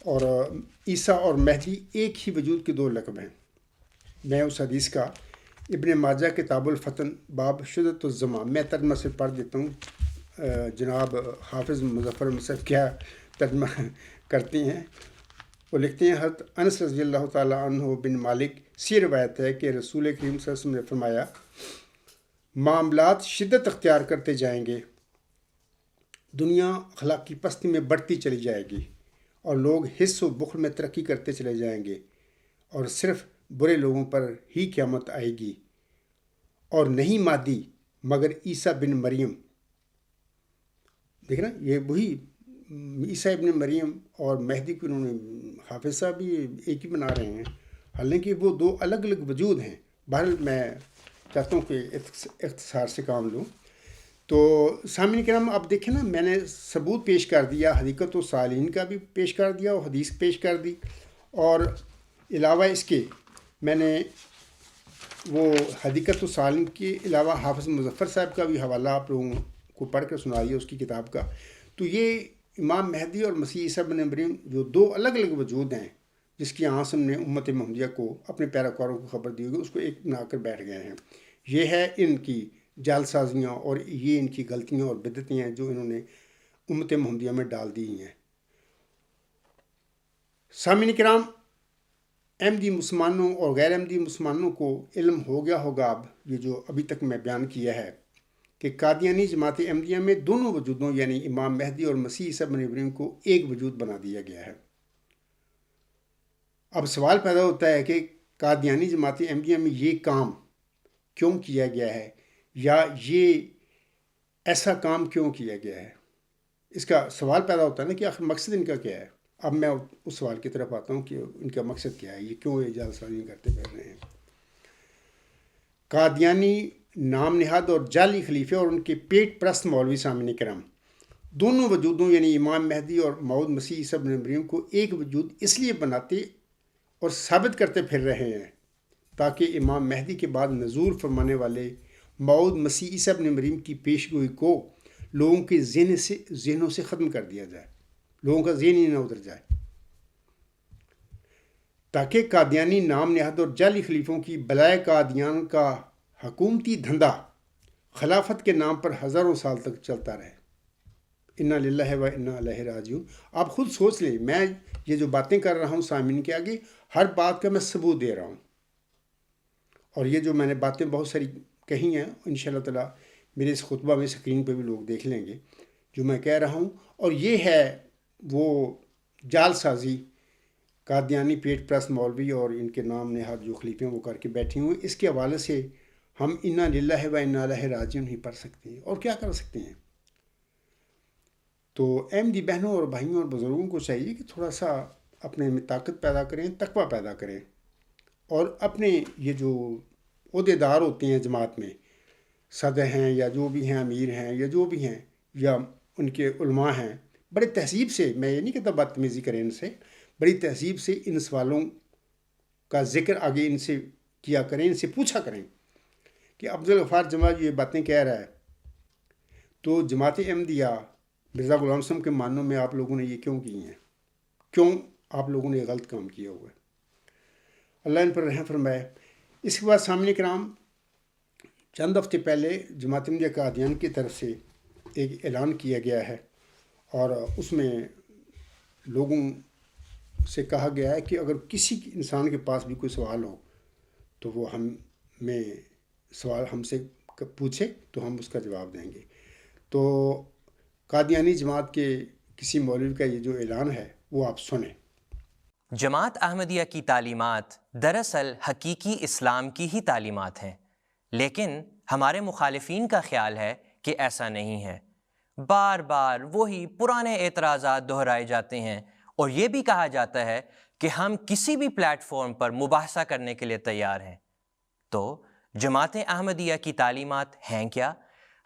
Speaker 1: اور عیسیٰ اور مہدی ایک ہی وجود کے دو لقب ہیں۔ میں اس حدیث کا ابن ماجہ کتاب الفتن باب شدت الزمان میں ترجمہ سے پڑھ دیتا ہوں، جناب حافظ مظفر مصحف کیا ترجمہ کرتے ہیں۔ وہ لکھتے ہیں حضرت انس رضی اللہ تعالیٰ عنہ بن مالک سے روایت ہے کہ رسول کریم صلی اللہ علیہ وسلم نے فرمایا معاملات شدت اختیار کرتے جائیں گے، دنیا اخلاقی پستی میں بڑھتی چلی جائے گی، اور لوگ حس و بخل میں ترقی کرتے چلے جائیں گے، اور صرف برے لوگوں پر ہی قیامت آئے گی، اور نہیں مادی مگر عیسیٰ بن مریم۔ دیکھنا یہ وہی عیسیٰ ابن مریم اور مہدی کو انہوں نے حافظ صاحب بھی ایک ہی بنا رہے ہیں، حالانکہ وہ دو الگ الگ وجود ہیں۔ بہرحال میں چاہتا ہوں کہ اختصار سے کام لوں۔ تو سامعین کرام اب دیکھیں نا، میں نے ثبوت پیش کر دیا، حقیقت و صالحین کا بھی پیش کر دیا اور حدیث پیش کر دی، اور علاوہ اس کے میں نے وہ حقیقت و صالحین کے علاوہ حافظ مظفر صاحب کا بھی حوالہ آپ لوگوں کو پڑھ کر سنایا اس کی کتاب کا۔ تو یہ امام مہدی اور مسیح عیسیٰ بن مریم جو دو الگ الگ وجود ہیں، جس کی آنسم نے امت محمدیہ کو اپنے پیروکاروں کو خبر دی ہوگی، اس کو ایک بنا کر بیٹھ گئے ہیں۔ یہ ہے ان کی جعل سازیاں اور یہ ان کی غلطیاں اور بدعتیں ہیں جو انہوں نے امت محمدیہ میں ڈال دی ہیں۔ سامعین کرام، احمدی مسلمانوں اور غیر احمدی مسلمانوں کو علم ہو گیا ہوگا اب یہ جو ابھی تک میں بیان کیا ہے کہ قادیانی جماعت احمدیہ میں دونوں وجودوں یعنی امام مہدی اور مسیح عیسیٰ بن مریم کو ایک وجود بنا دیا گیا ہے۔ اب سوال پیدا ہوتا ہے کہ قادیانی جماعت احمدیہ میں یہ کام کیوں کیا گیا ہے، یا یہ ایسا کام کیوں کیا گیا ہے؟ اس کا سوال پیدا ہوتا ہے نا کہ آخر مقصد ان کا کیا ہے۔ اب میں اس سوال کی طرف آتا ہوں کہ ان کا مقصد کیا ہے، یہ کیوں یہ جعل سازی کرتے پھر رہے ہیں۔ قادیانی نام نہاد اور جعلی خلیفے اور ان کے پیٹ پرست مولوی سامعین کرام دونوں وجودوں یعنی امام مہدی اور موعود مسیح عیسیٰ بن مریم کو ایک وجود اس لیے بناتے اور ثابت کرتے پھر رہے ہیں تاکہ امام مہدی کے بعد نزول فرمانے والے موعود مسیح عیسیٰ بن مریم کی پیشگوئی کو لوگوں کے ذہنوں سے ختم کر دیا جائے، لوگوں کا ذہن ہی نہ ادھر جائے، تاکہ قادیانی نام نہاد اور جعلی خلیفوں کی بلائے قادیان کا حکومتی دھندا خلافت کے نام پر ہزاروں سال تک چلتا رہے۔ انا للہ و انا الیہ راجعون۔ آپ خود سوچ لیں، میں یہ جو باتیں کر رہا ہوں سامعین کے آگے، ہر بات کا میں ثبوت دے رہا ہوں، اور یہ جو میں نے باتیں بہت ساری کہی ہیں انشاءاللہ تعالی میرے اس خطبہ میں اسکرین پہ بھی لوگ دیکھ لیں گے جو میں کہہ رہا ہوں، اور یہ ہے وہ جعل سازی قادیانی پیٹ پرست مولوی اور ان کے نام نہاد جو خلیفے ہیں وہ کر کے بیٹھے ہوئے۔ اس کے حوالے سے ہم انا للہ و انا الیہ راجعون ہی پڑھ سکتے ہیں، اور کیا کر سکتے ہیں۔ تو احمدی بہنوں اور بھائیوں اور بزرگوں کو چاہیے کہ تھوڑا سا اپنے میں طاقت پیدا کریں، تقویٰ پیدا کریں، اور اپنے یہ جو عہدے دار ہوتے ہیں جماعت میں، صدر ہیں یا جو بھی ہیں، امیر ہیں یا جو بھی ہیں، یا ان کے علماء ہیں، بڑے تہذیب سے، میں یہ نہیں کہتا بدتمیزی کریں ان سے، بڑی تہذیب سے ان سوالوں کا ذکر آگے ان سے کیا کریں، ان سے پوچھا کریں کہ عبدالغفار جمعہ یہ باتیں کہہ رہا ہے، تو جماعت احمدیہ مرزا غلام صاحب کے معنوں میں آپ لوگوں نے یہ کیوں کی ہیں، کیوں آپ لوگوں نے یہ غلط کام کیا ہوا ہے، اللہ ان پر رحم فرمائے۔ اس کے بعد سامعین کرام، چند ہفتے پہلے جماعت احمدیہ قادیان کی طرف سے ایک اعلان کیا گیا ہے، اور اس میں لوگوں سے کہا گیا ہے کہ اگر کسی انسان کے پاس بھی کوئی سوال ہو تو وہ ہمیں سوال ہم سے پوچھے تو ہم اس کا جواب دیں گے۔ تو قادیانی جماعت کے کسی مولوی کا یہ جو اعلان ہے وہ آپ سنیں۔
Speaker 5: جماعت احمدیہ کی تعلیمات دراصل حقیقی اسلام کی ہی تعلیمات ہیں، لیکن ہمارے مخالفین کا خیال ہے کہ ایسا نہیں ہے۔ بار بار وہی پرانے اعتراضات دہرائے جاتے ہیں، اور یہ بھی کہا جاتا ہے کہ ہم کسی بھی پلیٹ فارم پر مباحثہ کرنے کے لیے تیار ہیں۔ تو جماعت احمدیہ کی تعلیمات ہیں کیا؟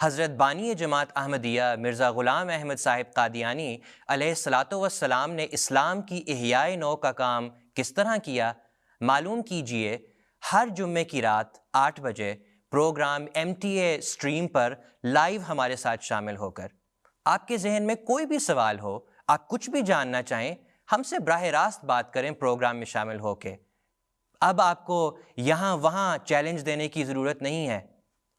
Speaker 5: حضرت بانی جماعت احمدیہ مرزا غلام احمد صاحب قادیانی علیہ الصلاۃ والسلام نے اسلام کی احیاء نو کا کام کس طرح کیا؟ معلوم کیجئے ہر جمعے کی رات 8 بجے پروگرام MTA اسٹریم پر لائیو ہمارے ساتھ شامل ہو کر۔ آپ کے ذہن میں کوئی بھی سوال ہو، آپ کچھ بھی جاننا چاہیں، ہم سے براہ راست بات کریں پروگرام میں شامل ہو کے۔ اب آپ کو یہاں وہاں چیلنج دینے کی ضرورت نہیں ہے،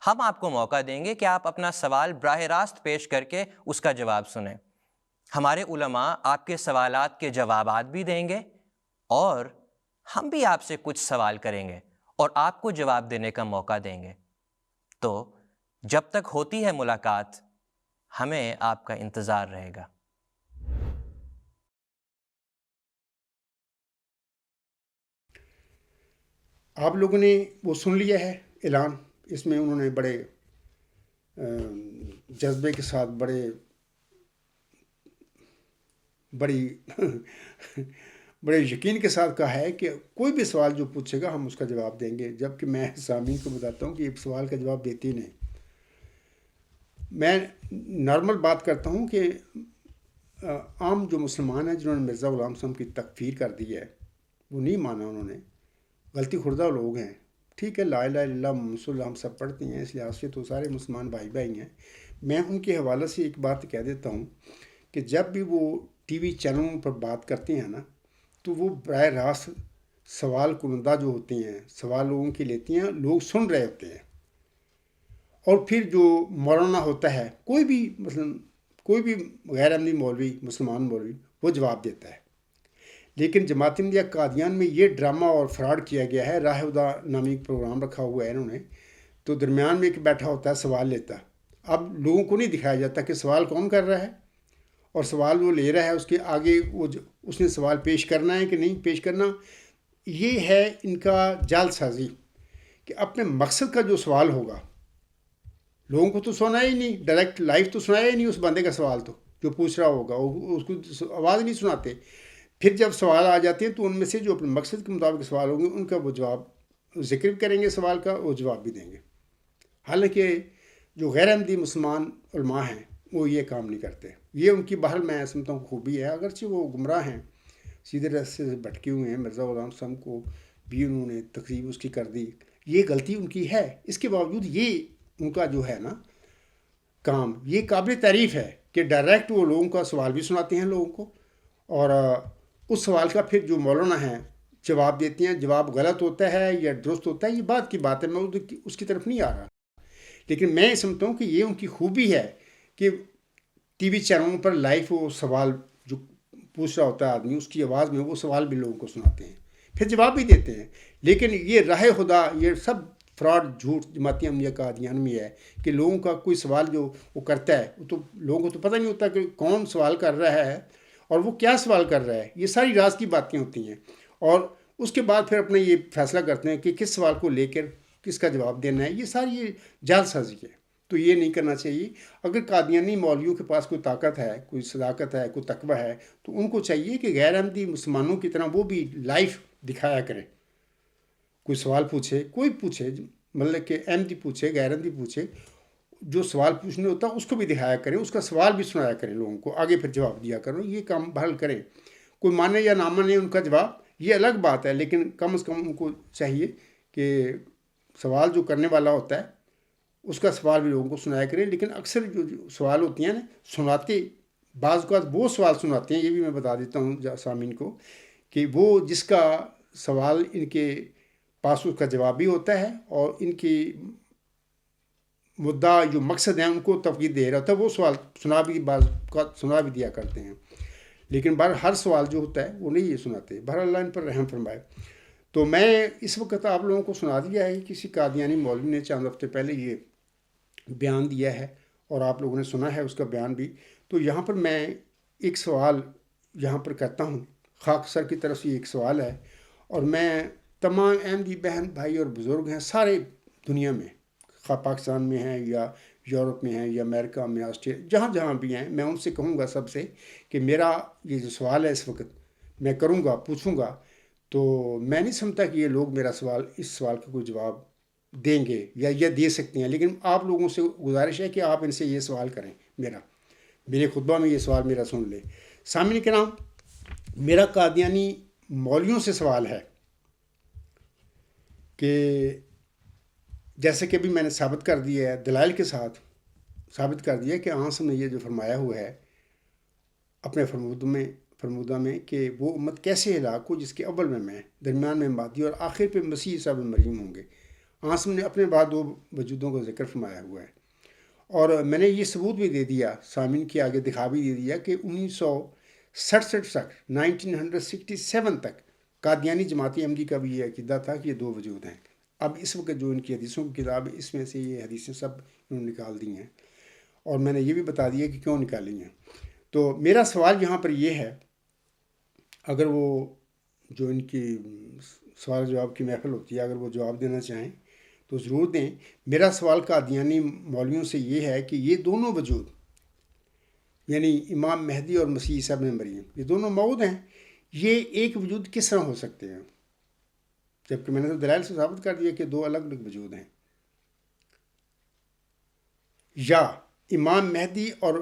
Speaker 5: ہم آپ کو موقع دیں گے کہ آپ اپنا سوال براہ راست پیش کر کے اس کا جواب سنیں۔ ہمارے علماء آپ کے سوالات کے جوابات بھی دیں گے، اور ہم بھی آپ سے کچھ سوال کریں گے اور آپ کو جواب دینے کا موقع دیں گے۔ تو جب تک ہوتی ہے ملاقات، ہمیں آپ کا انتظار رہے گا۔
Speaker 1: آپ لوگوں نے وہ سن لیا ہے اعلان، اس میں انہوں نے بڑے جذبے کے ساتھ بڑے یقین کے ساتھ کہا ہے کہ کوئی بھی سوال جو پوچھے گا ہم اس کا جواب دیں گے، جبکہ میں سامعین کو بتاتا ہوں کہ ایک سوال کا جواب دیتی نہیں۔ میں نارمل بات کرتا ہوں کہ عام جو مسلمان ہیں جنہوں نے مرزا غلام صاحب کی تکفیر کر دی ہے، وہ نہیں مانا، انہوں نے غلطی خوردہ لوگ ہیں، ٹھیک ہے، لا الہ الا اللہ محمد رسول اللہ ہم سب پڑھتے ہیں، اس لحاظ سے تو سارے مسلمان بھائی بھائی ہیں۔ میں ان کے حوالے سے ایک بات کہہ دیتا ہوں کہ جب بھی وہ ٹی وی چینلوں پر بات کرتے ہیں نا، تو وہ براہ راست سوال کنندہ جو ہوتے ہیں، سوال لوگوں کے لیتی ہیں، لوگ سن رہے ہوتے ہیں، اور پھر جو مولانا ہوتا ہے، کوئی بھی غیر احمدی مولوی، مسلمان مولوی، وہ جواب دیتا ہے۔ لیکن جماعت احمدیہ قادیان میں یہ ڈرامہ اور فراڈ کیا گیا ہے، راہ ہدا نامی پروگرام رکھا ہوا ہے انہوں نے، تو درمیان میں ایک بیٹھا ہوتا ہے سوال لیتا، اب لوگوں کو نہیں دکھایا جاتا کہ سوال کون کر رہا ہے، اور سوال وہ لے رہا ہے، اس کے آگے اس نے سوال پیش کرنا ہے کہ نہیں پیش کرنا۔ یہ ہے ان کا جال سازی، کہ اپنے مقصد کا جو سوال ہوگا، لوگوں کو تو سنا ہی نہیں، ڈائریکٹ لائیو تو سنایا ہی نہیں اس بندے کا سوال، تو جو پوچھ رہا ہوگا اس کو آواز نہیں سناتے۔ پھر جب سوال آ جاتے ہیں تو ان میں سے جو اپنے مقصد کے مطابق سوال ہوں گے ان کا وہ جواب ذکر کریں گے، سوال کا وہ جواب بھی دیں گے۔ حالانکہ جو غیر احمدی مسلمان علماء ہیں وہ یہ کام نہیں کرتے، یہ ان کی بہرحال میں سمجھتا ہوں خوبی ہے، اگرچہ وہ گمراہ ہیں، سیدھے راستے سے بھٹکے ہوئے ہیں، مرزا غلام صاحب کو بھی انہوں نے تقریب اس کی کر دی، یہ غلطی ان کی ہے، اس کے باوجود یہ ان کا جو ہے نا کام، یہ قابل تعریف ہے کہ ڈائریکٹ وہ لوگوں کا سوال بھی سناتے ہیں لوگوں کو، اور اس سوال کا پھر جو مولانا ہیں جواب دیتے ہیں، جواب غلط ہوتا ہے یا درست ہوتا ہے یہ بات کی بات ہے، میں اس کی طرف نہیں آ رہا، لیکن میں سمجھتا ہوں کہ یہ ان کی خوبی ہے کہ ٹی وی چینلوں پر لائیو وہ سوال جو پوچھ رہا ہوتا ہے آدمی، اس کی آواز میں وہ سوال بھی لوگوں کو سناتے ہیں، پھر جواب بھی دیتے ہیں۔ لیکن یہ راہ خدا، یہ سب فراڈ جھوٹ جماعت احمدیہ قادیان میں ہے کہ لوگوں کا کوئی سوال جو وہ کرتا ہے، وہ تو لوگوں کو تو پتہ نہیں ہوتا کہ کون سوال کر رہا ہے اور وہ کیا سوال کر رہا ہے، یہ ساری راز کی باتیں ہوتی ہیں، اور اس کے بعد پھر اپنے یہ فیصلہ کرتے ہیں کہ کس سوال کو لے کر کس کا جواب دینا ہے، یہ ساری یہ جال سازی ہے، تو یہ نہیں کرنا چاہیے۔ اگر قادیانی مولویوں کے پاس کوئی طاقت ہے، کوئی صداقت ہے، کوئی تقوی ہے، تو ان کو چاہیے کہ غیر احمدی مسلمانوں کی طرح وہ بھی لائیو دکھایا کریں، کوئی سوال پوچھے، کوئی پوچھے، مطلب کہ احمدی پوچھے، غیر احمدی پوچھے، جو سوال پوچھنے ہوتا ہے اس کو بھی دکھایا کریں، اس کا سوال بھی سنایا کریں لوگوں کو، آگے پھر جواب دیا کرو، یہ کام بحال کریں۔ کوئی مانے یا نہ مانے ان کا جواب، یہ الگ بات ہے، لیکن کم از کم ان کو چاہیے کہ سوال جو کرنے والا ہوتا ہے اس کا سوال بھی لوگوں کو سنایا کریں، لیکن اکثر جو سوال ہوتی ہیں نا سناتے بعض اوقات وہ سوال سناتے ہیں، یہ بھی میں بتا دیتا ہوں سامعین کو، کہ وہ جس کا سوال ان کے پاس اس کا جواب بھی ہوتا ہے اور ان کی مدعا جو مقصد ہیں ان کو تفویض دے رہا ہوتا ہے، وہ سوال سنا بھی دیا کرتے ہیں، لیکن ہر سوال جو ہوتا ہے وہ نہیں یہ سناتے۔ بہرحال اللہ ان پر رحم فرمائے۔ تو میں اس وقت آپ لوگوں کو سنا دیا ہے، کسی قادیانی مولوی نے چند ہفتے پہلے یہ بیان دیا ہے اور آپ لوگوں نے سنا ہے اس کا بیان بھی۔ تو یہاں پر میں ایک سوال یہاں پر کرتا ہوں، خاک سر کی طرف سے ایک سوال ہے، اور میں تمام احمدی بہن بھائی اور بزرگ ہیں سارے دنیا میں، خواہ پاکستان میں ہیں یا یورپ میں ہیں یا امریکہ میں، آسٹریلیا، جہاں جہاں بھی ہیں، میں ان سے کہوں گا سب سے کہ میرا یہ جو سوال ہے اس وقت میں کروں گا، پوچھوں گا، تو میں نہیں سمجھتا کہ یہ لوگ میرا سوال اس سوال کا کوئی جواب دیں گے یا دے سکتے ہیں، لیکن آپ لوگوں سے گزارش ہے کہ آپ ان سے یہ سوال کریں، میرے خطبہ میں یہ سوال میرا سن لیں۔ سامعین کرام، میرا قادیانی مولویوں سے سوال ہے کہ جیسے کہ ابھی میں نے ثابت کر دیا ہے، دلائل کے ساتھ ثابت کر دیا کہ آنسم نے یہ جو فرمایا ہوا ہے اپنے فرمودہ میں کہ وہ امت کیسے ہلاک ہو جس کے اول میں درمیان میں مہدی اور آخر پہ مسیح عیسیٰ ابن مریم ہوں گے۔ آنسم نے اپنے بعد دو وجودوں کا ذکر فرمایا ہوا ہے، اور میں نے یہ ثبوت بھی دے دیا، سامعین کے آگے دکھا بھی دے دیا کہ 1967 تک 1967 تک قادیانی جماعت احمدی کا بھی یہ عقیدہ تھا کہ یہ دو وجود ہیں۔ اب اس وقت جو ان کی حدیثوں کی کتاب ہے اس میں سے یہ حدیثیں سب انہوں نے نکال دی ہیں، اور میں نے یہ بھی بتا دیا کہ کیوں نکالی ہیں۔ تو میرا سوال یہاں پر یہ ہے، اگر وہ جو ان کی سوال جواب کی محفل ہوتی ہے اگر وہ جواب دینا چاہیں تو ضرور دیں۔ میرا سوال قادیانی مولویوں سے یہ ہے کہ یہ دونوں وجود یعنی امام مہدی اور مسیح عیسیٰ ابن مریم یہ دونوں موجود ہیں، یہ ایک وجود کس طرح ہو سکتے ہیں، جبکہ میں نے تو دلائل سے ثابت کر دیا کہ دو الگ الگ وجود ہیں؟ یا امام مہدی اور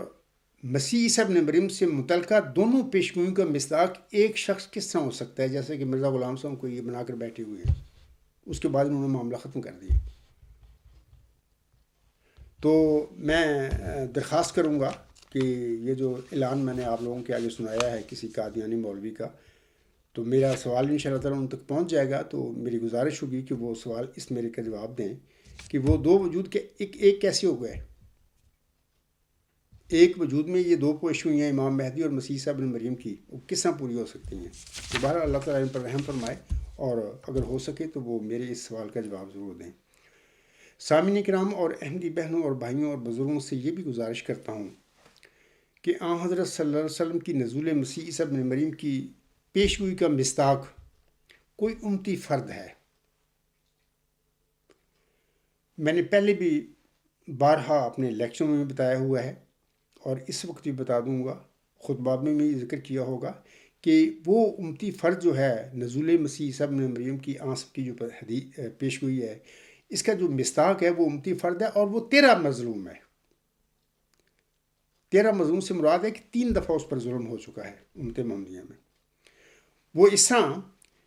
Speaker 1: مسیح عیسیٰ ابن مریم سے متعلقہ دونوں پیشگوئیوں کا مصداق ایک شخص کس طرح ہو سکتا ہے، جیسے کہ مرزا غلام صاحب کو یہ بنا کر بیٹھے ہوئے ہیں، اس کے بعد انہوں نے معاملہ ختم کر دیا۔ تو میں درخواست کروں گا کہ یہ جو اعلان میں نے آپ لوگوں کے آگے سنایا ہے کسی قادیانی مولوی کا، تو میرا سوال انشاءاللہ تعالیٰ ان تک پہنچ جائے گا، تو میری گزارش ہوگی کہ وہ سوال اس میرے کا جواب دیں کہ وہ دو وجود کے ایک کیسے ہو گئے، ایک وجود میں یہ دو پیشگوئیاں امام مہدی اور مسیح عیسیٰ ابن مریم کی وہ کس طرح پوری ہو سکتی ہیں۔ دوبارہ اللہ تعالیٰ ان پر رحم فرمائے، اور اگر ہو سکے تو وہ میرے اس سوال کا جواب ضرور دیں۔ سامعین کرام اور احمدی بہنوں اور بھائیوں اور بزرگوں سے یہ بھی گزارش کرتا ہوں کہ آن حضرت صلی اللہ علیہ وسلم کی نزول مسیح عیسیٰ ابن مریم کی پیشگوئی کا مصداق کوئی امتی فرد ہے۔ میں نے پہلے بھی بارہا اپنے لیکچر میں بھی بتایا ہوا ہے، اور اس وقت بھی بتا دوں گا، خطبہ میں بھی ذکر کیا ہوگا کہ وہ امتی فرد جو ہے نزول مسیح عیسیٰ ابن مریم کی آنسب کی جو پیشگوئی ہے، اس کا جو مصداق ہے وہ امتی فرد ہے، اور وہ 13 مظلوم ہے۔ 13 مظلوم سے مراد ہے کہ 3 دفعہ اس پر ظلم ہو چکا ہے امت محمدیہ میں۔ وہ اس طرح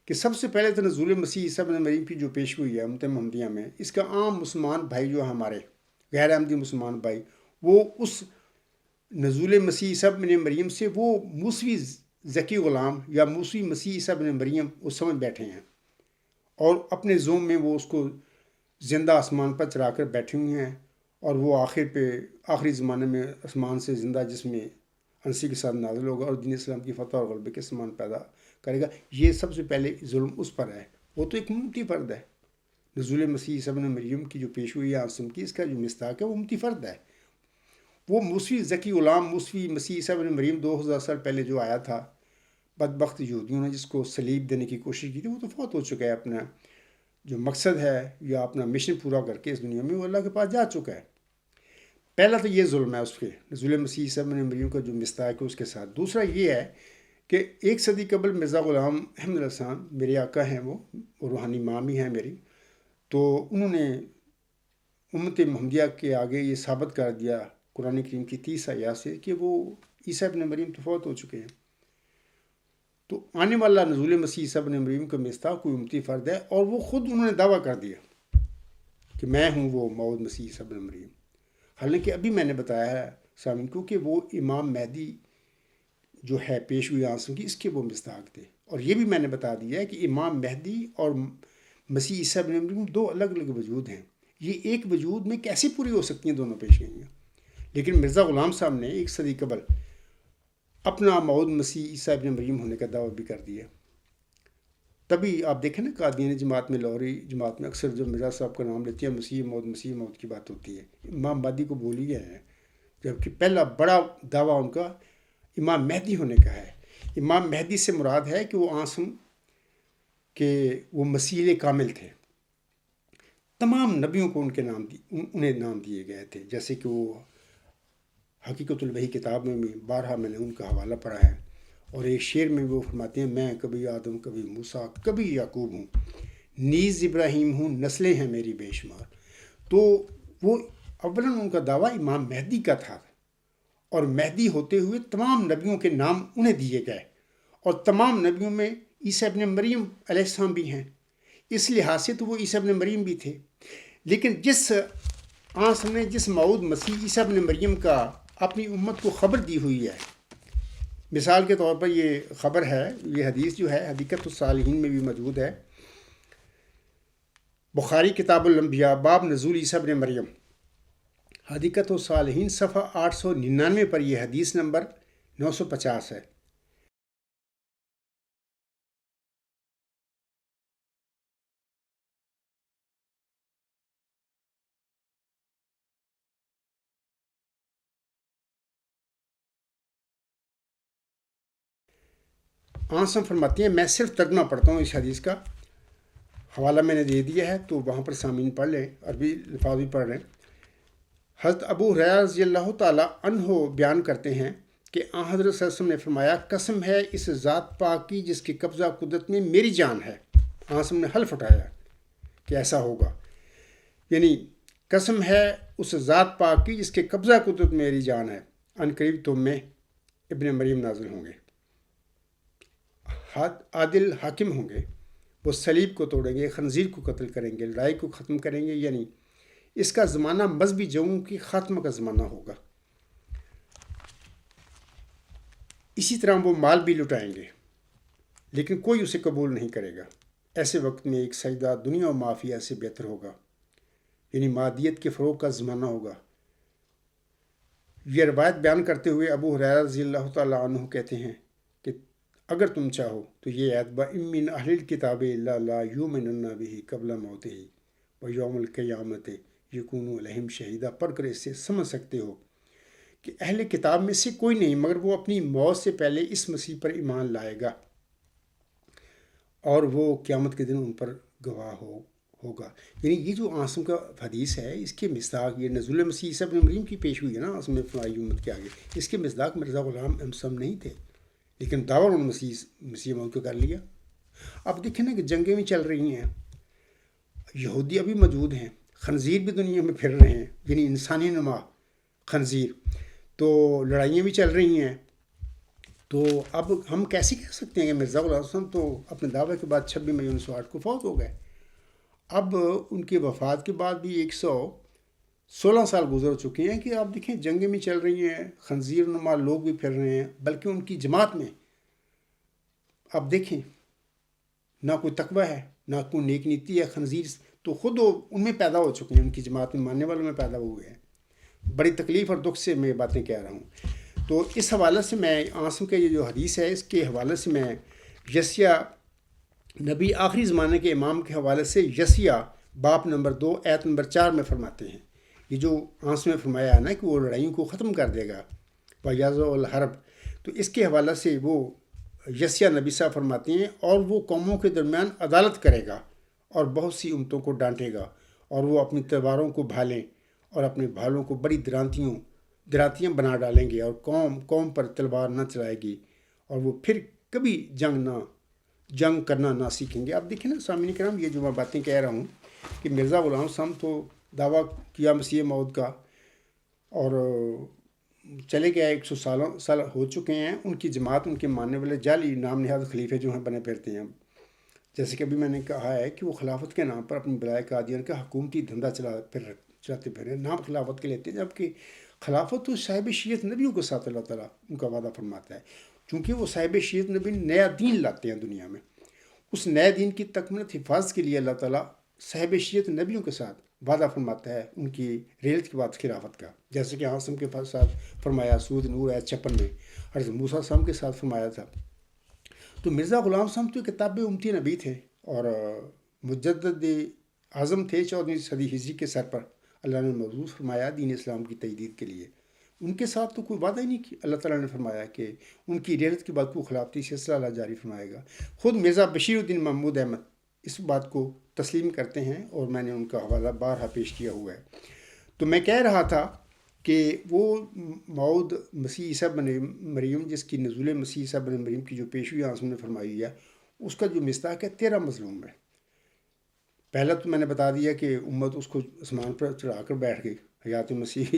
Speaker 1: کہ سب سے پہلے تو نزول مسیح عیسیٰ ابن مریم کی جو پیشگوئی ہے امت محمدیہ میں، اس کا عام مسلمان بھائی جو ہمارے غیر احمدی مسلمان بھائی، وہ اس نزول مسیح عیسیٰ ابن مریم سے وہ موسوی ذکی غلام یا موسوی مسیح عیسیٰ ابن مریم وہ سمجھ بیٹھے ہیں، اور اپنے زوم میں وہ اس کو زندہ آسمان پر چڑھا کر بیٹھے ہوئے ہیں، اور وہ آخری زمانے میں آسمان سے زندہ جسم میں انسی کے ساتھ نازل ہوگا اور دین اسلام کی فتح اور غلبے کے سامان پیدا کرے گا۔ یہ سب سے پہلے ظلم اس پر ہے، وہ تو ایک امتی فرد ہے۔ نزول مسیح عیسیٰ ابن مریم کی جو پیش ہوئی ہے آسم کی، اس کا جو مصداق ہے وہ امتی فرد ہے۔ وہ موسوی ذکی غلام موسوی مسیح عیسیٰ ابن مریم 2000 سال پہلے جو آیا تھا، بدبخت یہودیوں نے جس کو صلیب دینے کی کوشش کی تھی، وہ تو فوت ہو چکا ہے، اپنا جو مقصد ہے یا اپنا مشن پورا کر کے اس دنیا میں وہ اللہ کے پاس جا چکا ہے۔ پہلا تو یہ ظلم ہے اس کے نزول مسیح عیسیٰ ابن مریم کا جو مصداق ہے اس کے ساتھ۔ دوسرا یہ ہے کہ 1 صدی قبل مرزا غلام احمد علیہ السلام میرے آقا ہیں، وہ روحانی ماں بھی ہیں میری، تو انہوں نے امت محمدیہ کے آگے یہ ثابت کر دیا قرآن کریم کی 30 آیات سے کہ وہ عیسیٰ ابن مریم تو فوت ہو چکے ہیں۔ تو آنے والا نزول مسیح عیسیٰ ابن مریم کا مصداق کوئی امتی فرد ہے، اور وہ خود انہوں نے دعویٰ کر دیا کہ میں ہوں وہ موعود مسیح عیسیٰ ابن مریم، حالانکہ ابھی میں نے بتایا ہے سامعین کو کہ وہ امام مہدی جو ہے پیش ہوئی آنسوں کی، اس کے وہ مصداق تھے۔ اور یہ بھی میں نے بتا دیا ہے کہ امام مہدی اور مسیح عیسیٰ ابن مریم دو الگ الگ وجود ہیں، یہ ایک وجود میں کیسے پوری ہو سکتی ہیں، دونوں پیش گئی ہیں۔ لیکن مرزا غلام صاحب نے 1 صدی قبل اپنا موعود مسیح عیسیٰ ابن مریم ہونے کا دعویٰ بھی کر دیا۔ تبھی آپ دیکھیں نا قادیانی جماعت میں، لاہوری جماعت میں اکثر جو مرزا صاحب کا نام لیتے ہیں مسیح موعود کی بات ہوتی ہے، امام مہدی کو بھول ہی گئے ہیں، جبکہ پہلا بڑا دعویٰ ان کا امام مہدی ہونے کا ہے۔ امام مہدی سے مراد ہے کہ وہ آنسم کہ وہ مسیح کامل تھے، تمام نبیوں کو انہیں نام دیے گئے تھے، جیسے کہ وہ حقیقت الوحی کتاب میں بھی بارہا میں نے ان کا حوالہ پڑھا ہے، اور ایک شعر میں وہ فرماتے ہیں میں کبھی آدم کبھی موسیٰ کبھی یعقوب ہوں، نیز ابراہیم ہوں، نسلیں ہیں میری بے شمار۔ تو وہ اولاً ان کا دعویٰ امام مہدی کا تھا، اور مہدی ہوتے ہوئے تمام نبیوں کے نام انہیں دیے گئے، اور تمام نبیوں میں عیسیٰ ابن مریم علیہ السلام بھی ہیں، اس لحاظ سے تو وہ عیسیٰ ابن مریم بھی تھے۔ لیکن جس موعود مسیح عیسیٰ ابن مریم کا اپنی امت کو خبر دی ہوئی ہے، مثال کے طور پر یہ خبر ہے، یہ حدیث جو ہے حدیقت الصالحین میں بھی موجود ہے، بخاری کتاب الانبیاء باب نزول عیسیٰ ابن مریم، حدیقت الصالحین صفحہ 899 پر یہ حدیث نمبر 950 ہے۔ آنسم فرماتی ہیں، میں صرف ترجمہ پڑھتا ہوں، اس حدیث کا حوالہ میں نے دے دیا ہے، تو وہاں پر سامعین پڑھ لیں، عربی الفاظ بھی پڑھ رہے ہیں۔ حضرت ابو ہریرہ رضی اللہ تعالیٰ عنہ بیان کرتے ہیں کہ آن حضرت صلی اللہ علیہ وسلم نے فرمایا، قسم ہے اس ذات پاک کی جس کی قبضہ قدرت میں میری جان ہے۔ آنسم نے حلف اٹھایا کہ ایسا ہوگا، یعنی قسم ہے اس ذات پاک کی جس کے قبضہ قدرت میں میری جان ہے، ان قریب تم میں ابن مریم نازل ہوں گے، عادل حاکم ہوں گے، وہ صلیب کو توڑیں گے، خنزیر کو قتل کریں گے، لڑائی کو ختم کریں گے، یعنی اس کا زمانہ مذہبی جنگوں کی خاتمہ کا زمانہ ہوگا۔ اسی طرح وہ مال بھی لٹائیں گے، لیکن کوئی اسے قبول نہیں کرے گا۔ ایسے وقت میں ایک سجدہ دنیا و معافیہ سے بہتر ہوگا، یعنی مادیت کے فروغ کا زمانہ ہوگا۔ یہ روایت بیان کرتے ہوئے ابو ہریرہ رضی اللہ تعالیٰ عنہ کہتے ہیں کہ اگر تم چاہو تو یہ آیت وَإِن مِّنْ أَهْلِ الْكِتَابِ إِلَّا لَا يُؤْمِنُنَّ بِهِ قَبْلَ مَوْتِهِ وَيَوْمَ الْقِيَامَةِ يَكُونُ عَلَيْهِمْ شَهِيدًا پڑھ کر اس سے سمجھ سکتے ہو کہ اہل کتاب میں سے کوئی نہیں مگر وہ اپنی موت سے پہلے اس مسیح پر ایمان لائے گا، اور وہ قیامت کے دن ان پر گواہ ہوگا۔ یعنی یہ جو آنسم کا حدیث ہے، اس کے مصداق یہ نزول مسیح عیسیٰ ابن مریم کی پیش ہوئی ہے نا، آنسم فلائی امت کے آگے، اس کے مصداق مرزا غلام احمد نہیں تھے، لیکن دعویٰ انہوں نے مسیح موعود کو کر لیا۔ اب دیکھیں نا کہ جنگیں بھی چل رہی ہیں، یہودی ابھی موجود ہیں، خنزیر بھی دنیا میں پھر رہے ہیں، یعنی انسانی نما خنزیر، تو لڑائیاں بھی چل رہی ہیں۔ تو اب ہم کیسے کہہ سکتے ہیں کہ مرزا غلام احمد تو اپنے دعوے کے بعد 26 مئی 1908 کو فوت ہو گئے؟ اب ان کے وفات کے بعد بھی 116 سال گزر چکے ہیں کہ آپ دیکھیں جنگیں بھی چل رہی ہیں، خنزیر نما لوگ بھی پھر رہے ہیں، بلکہ ان کی جماعت میں آپ دیکھیں نہ کوئی تقوی ہے، نہ کوئی نیک نیتی ہے، خنزیر تو خود ان میں پیدا ہو چکے ہیں، ان کی جماعت میں ماننے والوں میں پیدا ہوئے ہیں۔ بڑی تکلیف اور دکھ سے میں باتیں کہہ رہا ہوں۔ تو اس حوالے سے میں آنسم کا یہ جو حدیث ہے، اس کے حوالے سے میں یسیہ نبی آخری زمانے کے امام کے حوالے سے یسیہ باب نمبر 2 آیت نمبر 4 میں فرماتے ہیں، یہ جو آنسم نے فرمایا ہے نا کہ وہ لڑائیوں کو ختم کر دے گا، وَيَضَعُ الْحَرْبَ، تو اس کے حوالے سے وہ یسیہ نبی صاحب فرماتے ہیں، اور وہ قوموں کے درمیان عدالت کرے گا اور بہت سی امتوں کو ڈانٹے گا، اور وہ اپنی تلواروں کو بھالیں اور اپنے بھالوں کو بڑی دراتیاں بنا ڈالیں گے، اور قوم پر تلوار نہ چلائے گی، اور وہ پھر کبھی جنگ کرنا نہ سیکھیں گے۔ اب دیکھیں نا سامعین کرام، یہ جو میں باتیں کہہ رہا ہوں کہ مرزا غلام صاحب تو دعویٰ کیا مسیح موعود کا، اور چلے گئے 100 سال ہو چکے ہیں، ان کی جماعت، ان کے ماننے والے جعلی نام نہاد خلیفے جو ہیں بنے پھرتے ہیں. جیسے کہ ابھی میں نے کہا ہے کہ وہ خلافت کے نام پر اپنی بلائے قادیان کا حکومتی دھندا چلاتے پھر نام خلافت کے لیتے ہیں، جبکہ خلافت تو صاحب شیعت نبیوں کے ساتھ اللہ تعالیٰ ان کا وعدہ فرماتا ہے. چونکہ وہ صاحب شیعت نبی نیا دین لاتے ہیں دنیا میں، اس نئے دین کی تکمیلت حفاظت کے لیے اللہ تعالیٰ صاحب شیعت نبیوں کے ساتھ وعدہ فرماتا ہے ان کی ریلت کے بعد خلافت کا. جیسے کہ عاصم کے ساتھ فرمایا سورۃ نور آیت 56 میں، حضرت موسیٰ صاحب کے ساتھ فرمایا تھا. تو مرزا غلام صاحب تو کتاب امتی نبی تھے اور مجدد اعظم تھے 14ویں صدی ہجری کے سر پر. اللہ نے مبعوث فرمایا دین اسلام کی تجدید کے لیے. ان کے ساتھ تو کوئی وعدہ ہی نہیں کیا. اللہ تعالیٰ نے فرمایا کہ ان کی ریلت کے بعد کو خلافتی سلسلہ اللہ جاری فرمائے گا. خود مرزا بشیر الدین محمود احمد اس بات کو تسلیم کرتے ہیں اور میں نے ان کا حوالہ بارہا پیش کیا ہوا ہے. تو میں کہہ رہا تھا کہ وہ موعود مسیح عیسیٰ بن مریم جس کی نزول مسیح عیسیٰ بن مریم کی جو پیشوئی عاصم نے فرمائی ہے، اس کا جو مصداق ہے 13 مظلوم ہے. پہلا تو میں نے بتا دیا کہ امت اس کو آسمان پر چڑھا کر بیٹھ گئی، حیات مسیح.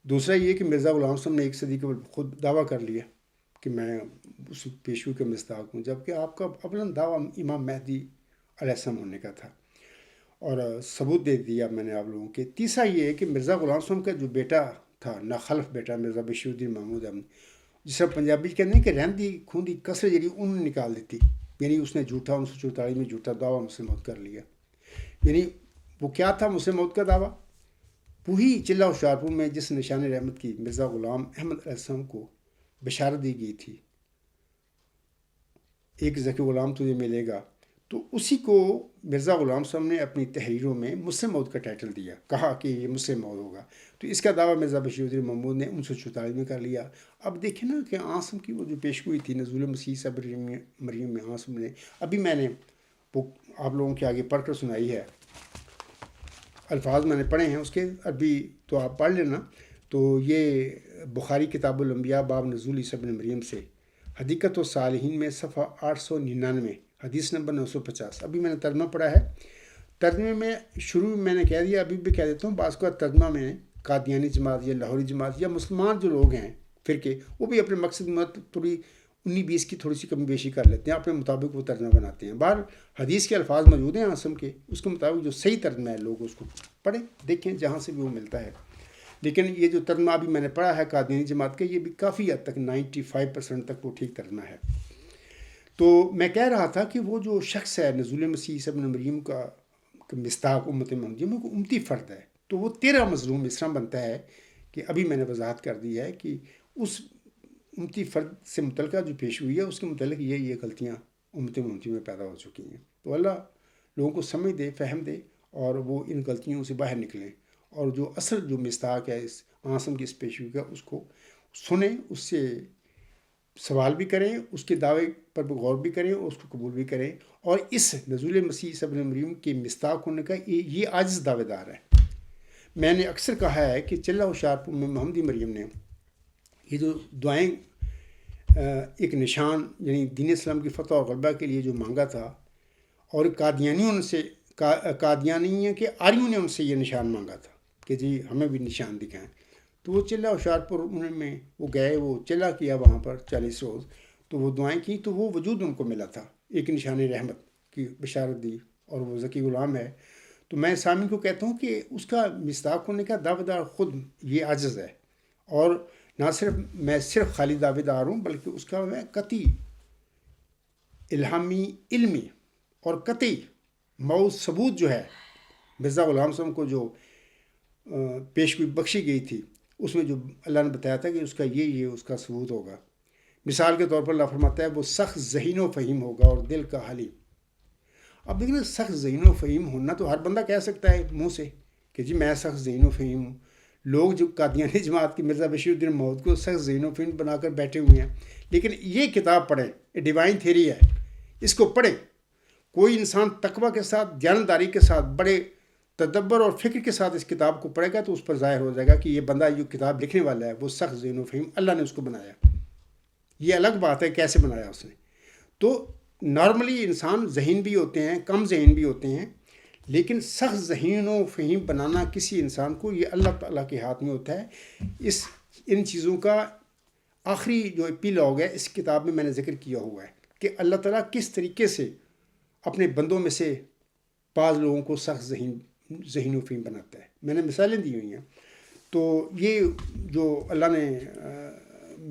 Speaker 1: دوسرا یہ کہ مرزا غلام صاحب نے 1 صدی قبل خود دعویٰ کر لیا کہ میں اس پیشوئی کے مصداق ہوں، جبکہ آپ کا اولاً دعویٰ امام مہدی علیہ السلام ہونے کا تھا اور ثبوت دے دیا میں نے آپ لوگوں کے. تیسرا یہ ہے کہ مرزا غلام صاحب کا جو بیٹا تھا، ناخلف بیٹا مرزا بشیر الدین محمود احمد، جس طرح پنجابی کہتے ہیں کہ رہندی کھوندی کسر جڑی انہوں نے نکال دیتی، یعنی اس نے جھوٹا 1944 میں جھوٹا دعویٰ مسلم موت کر لیا. یعنی وہ کیا تھا مسلم موت کا دعویٰ؟ وہی چلہ ہوشیارپور میں جس نشان رحمت کی مرزا غلام احمد علیہ السلام کو بشارت دی گئی تھی، ایک ذکی غلام تجھے ملے گا، تو اسی کو مرزا غلام صاحب نے اپنی تحریروں میں مسلم موت کا ٹائٹل دیا، کہا کہ یہ مسلم موت ہوگا. تو اس کا دعویٰ مرزا بشیر الدین محمود نے 1944 میں کر لیا. اب دیکھیں نا کہ عاصم کی وہ جو پیشگوئی تھی نزول مسیح عیسیٰ بن مریم میں عاصم نے، ابھی میں نے وہ آپ لوگوں کے آگے پڑھ کر سنائی ہے، الفاظ میں نے پڑھے ہیں اس کے، عربی تو آپ پڑھ لینا. تو یہ بخاری کتاب الانبیاء باب نزول عیسیٰ بن مریم سے حدیقت الصالحین میں صفحہ 899 حدیث نمبر 950. ابھی میں نے ترجمہ پڑھا ہے. ترجمے میں شروع میں میں نے کہہ دیا، ابھی بھی کہہ دیتا ہوں، بعض کا ترجمہ میں قادیانی جماعت یا لاہوری جماعت یا مسلمان جو لوگ ہیں فرقے، وہ بھی اپنے مقصد میں تھوڑی 19-20 کی تھوڑی سی کمی بیشی کر لیتے ہیں، اپنے مطابق وہ ترجمہ بناتے ہیں. بہر حدیث کے الفاظ موجود ہیں عاصم کے، اس کے مطابق جو صحیح ترجمہ ہے لوگ اس کو پڑھیں دیکھیں جہاں سے بھی وہ ملتا ہے. لیکن یہ جو ترجمہ ابھی میں نے پڑھا ہے قادیانی جماعت کا، یہ بھی کافی حد تک 95% تک وہ ٹھیک ترجمہ ہے. تو میں کہہ رہا تھا کہ وہ جو شخص ہے نزول مسیح عیسیٰ ابن مریم کا مصداق امت محمدیہ میں کوئی امتی فرد ہے، تو وہ 13 مظلوم اس طرح بنتا ہے کہ ابھی میں نے وضاحت کر دی ہے کہ اس امتی فرد سے متعلقہ جو پیش ہوئی ہے اس کے متعلق یہ غلطیاں امت محمدیہ میں پیدا ہو چکی ہیں. تو اللہ لوگوں کو سمجھ دے، فہم دے اور وہ ان غلطیوں سے باہر نکلیں اور جو اصل جو مصداق ہے اس عاصم کی اس پیشگوئی کا اس کو سنیں، اس سے سوال بھی کریں، اس کے دعوے پر غور بھی کریں اور اس کو قبول بھی کریں. اور اس نزول مسیح عیسیٰ ابن مریم کے مصداق ہونے کا یہ عاجز دعوے دار ہے. میں نے اکثر کہا ہے کہ چلہ ہوشیارپور میں محمدی مریم نے یہ جو دعائیں ایک نشان یعنی دین اسلام کی فتح و غلبہ کے لیے جو مانگا تھا، اور قادیانیوں کے آریوں نے ان سے یہ نشان مانگا تھا کہ جی ہمیں بھی نشان دکھائیں. تو وہ چلہ ہوشیارپور میں وہ گئے، وہ چلہ کیا وہاں پر 40 روز، تو وہ دعائیں کی تو وہ وجود ان کو ملا تھا، ایک نشان رحمت کی بشارت دی، اور وہ ذکی غلام ہے. تو میں سامعین کو کہتا ہوں کہ اس کا مصداق ہونے کا دعوے دار خود یہ عاجز ہے، اور نہ صرف میں خالی دعوے دار ہوں بلکہ اس کا میں قطعی الہامی علمی اور قطعی موثوق ثبوت جو ہے مرزا غلام صاحب کو جو پیشگوئی بخشی گئی تھی اس میں جو اللہ نے بتایا تھا کہ اس کا یہ اس کا ثبوت ہوگا. مثال کے طور پر اللہ فرماتا ہے وہ سخت ذہین و فہیم ہوگا اور دل کا حلیم. اب دیکھیں نا، سخت ذہین و فہیم ہونا تو ہر بندہ کہہ سکتا ہے منہ سے کہ جی میں سخت ذہین و فہیم ہوں. لوگ جو قادیانی جماعت کی مرزا بشیر الدین محمود کو سخت ذہین و فہیم بنا کر بیٹھے ہوئے ہیں، لیکن یہ کتاب پڑھیں، یہ ڈیوائن تھیری ہے، اس کو پڑھیں. کوئی انسان تقویٰ کے ساتھ، دیانتداری کے ساتھ، بڑے تدبر اور فکر کے ساتھ اس کتاب کو پڑھے گا تو اس پر ظاہر ہو جائے گا کہ یہ بندہ جو کتاب لکھنے والا ہے وہ سخت ذہین و فہیم اللہ نے اس کو بنایا. یہ الگ بات ہے کیسے بنایا اس نے. تو نارملی انسان ذہین بھی ہوتے ہیں، کم ذہین بھی ہوتے ہیں، لیکن سخت ذہین و فہیم بنانا کسی انسان کو یہ اللہ تعالیٰ کے ہاتھ میں ہوتا ہے. اس ان چیزوں کا آخری جو ایپیلاگ ہے اس کتاب میں نے ذکر کیا ہوا ہے کہ اللہ تعالیٰ کس طریقے سے اپنے بندوں میں سے بعض لوگوں کو سخت ذہین و فہم بناتا ہے. میں نے مثالیں دی ہوئی ہیں. تو یہ جو اللہ نے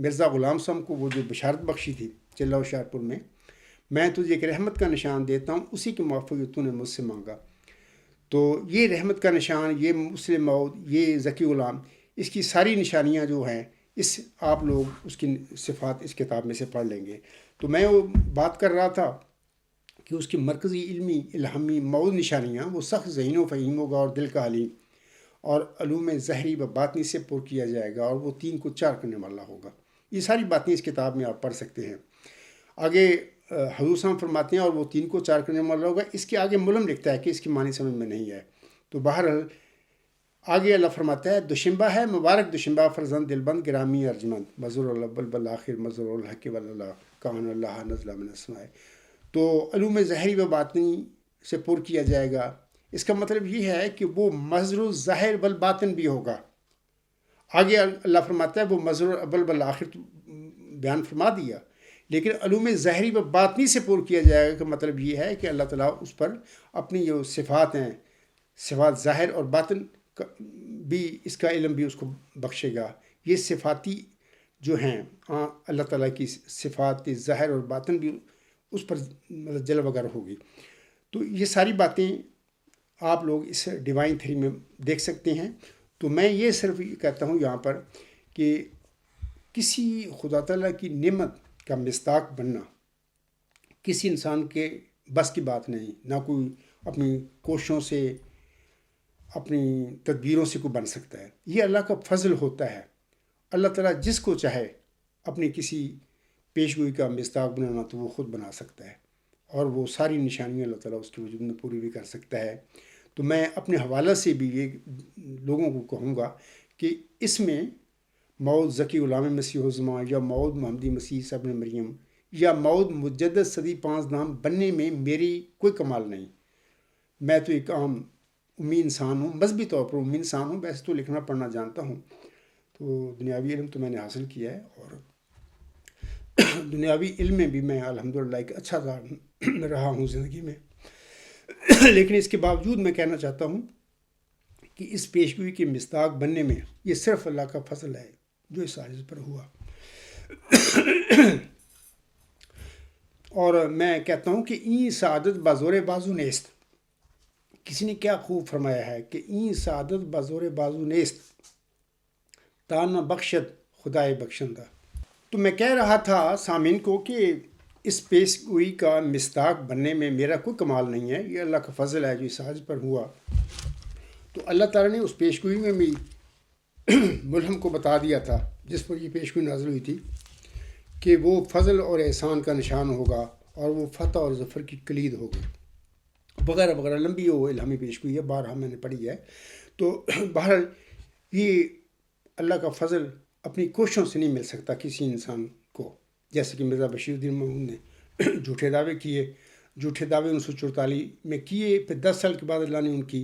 Speaker 1: مرزا غلام صاحب کو وہ جو بشارت بخشی تھی چلہ ہوشیارپور میں تجھے ایک رحمت کا نشان دیتا ہوں اسی کے موافق جو تو نے مجھ سے مانگا. تو یہ رحمت کا نشان، یہ مسلم موعود، یہ ذکی غلام، اس کی ساری نشانیاں جو ہیں آپ لوگ اس کی صفات اس کتاب میں سے پڑھ لیں گے. تو میں وہ بات کر رہا تھا کہ اس کی مرکزی علمی الہامی موعود نشانیاں وہ سخت ذہین و فہیم ہوگا اور دل کا حلیم اور علوم ظاہری و باطنی سے پر کیا جائے گا اور وہ 3 کو 4 کرنے والا ہوگا. یہ ساری باتیں اس کتاب میں آپ پڑھ سکتے ہیں. آگے حضور صاحب فرماتے ہیں اور وہ 3 کو 4 کرنے والا ہوگا. اس کے آگے ملم لکھتا ہے کہ اس کی معنی سمجھ میں نہیں ہے. تو بہرحال آگے اللہ فرماتا ہے دوشنبہ ہے مبارک دوشنبہ فرزند دلبند گرامی ارجمند مزور اللہ بلبل آخر مزور الحق واللہ کان اللہ نزلہ من السماء. تو علوم ظاہری و باطنی سے پر کیا جائے گا. اس کا مطلب یہ ہے کہ وہ مظہر الظاہر والباطن بھی ہوگا. آگے اللہ فرماتا ہے وہ مظہر اول بالآخر بیان فرما دیا، لیکن علوم ظاہری و باطنی سے پر کیا جائے گا کا مطلب یہ ہے کہ اللہ تعالیٰ اس پر اپنی جو صفات ہیں، صفات ظاہر اور باطن بھی، اس کا علم بھی اس کو بخشے گا. یہ صفاتی جو ہیں اللہ تعالیٰ کی صفات ظاہر اور باطن بھی اس پر مطلب جلوہ گر ہوگی. تو یہ ساری باتیں آپ لوگ اس ڈیوائن تھری میں دیکھ سکتے ہیں. تو میں یہ صرف یہ کہتا ہوں یہاں پر کہ کسی خدا تعالیٰ کی نعمت کا مصداق بننا کسی انسان کے بس کی بات نہیں، نہ کوئی اپنی کوششوں سے اپنی تدبیروں سے کوئی بن سکتا ہے. یہ اللہ کا فضل ہوتا ہے. اللہ تعالیٰ جس کو چاہے اپنی کسی پیشگوئی کا مصداق بنانا تو وہ خود بنا سکتا ہے، اور وہ ساری نشانیاں اللہ تعالیٰ اس کے وجود میں پوری بھی کر سکتا ہے. تو میں اپنے حوالہ سے بھی یہ لوگوں کو کہوں گا کہ اس میں موعود ذکی غلام مسیح الزمان یا موعود محمدی مسیح عیسیٰ ابن مریم یا موعود مجدد صدی 5 نام بننے میں میری کوئی کمال نہیں. میں تو ایک عام امی انسان ہوں، مذہبی طور پر امی انسان ہوں. ویسے تو لکھنا پڑھنا جانتا ہوں، تو دنیاوی علم تو میں نے حاصل کیا ہے، اور دنیاوی علم میں بھی میں الحمدللہ ایک اچھا رہا ہوں زندگی میں. لیکن اس کے باوجود میں کہنا چاہتا ہوں کہ اس پیشگوئی کے مصداق بننے میں یہ صرف اللہ کا فضل ہے جو اس عاجز پر ہوا. اور میں کہتا ہوں کہ این سعادت بازور بازو نیست. کسی نے کیا خوب فرمایا ہے کہ این سعادت بازور بازو نیست تانا بخشت خدائے بخشندہ. تو میں کہہ رہا تھا سامعین کو کہ اس پیش گوئی کا مصداق بننے میں میرا کوئی کمال نہیں ہے، یہ اللہ کا فضل ہے جو اس عاجز پر ہوا. تو اللہ تعالیٰ نے اس پیش گوئی میں بھی ملہم کو بتا دیا تھا جس پر یہ پیش گوئی نازل ہوئی تھی کہ وہ فضل اور احسان کا نشان ہوگا اور وہ فتح اور ظفر کی کلید ہوگی وغیرہ وغیرہ. لمبی وہ الہامی پیش گوئی ہے، بارہا میں نے پڑھی ہے. تو بہرحال یہ اللہ کا فضل اپنی کوششوں سے نہیں مل سکتا کسی انسان کو. جیسے کہ مرزا بشیر الدین محمود نے جھوٹے دعوے کیے، جھوٹے دعوے 1944 میں کیے، پھر 10 سال کے بعد اللہ نے ان کی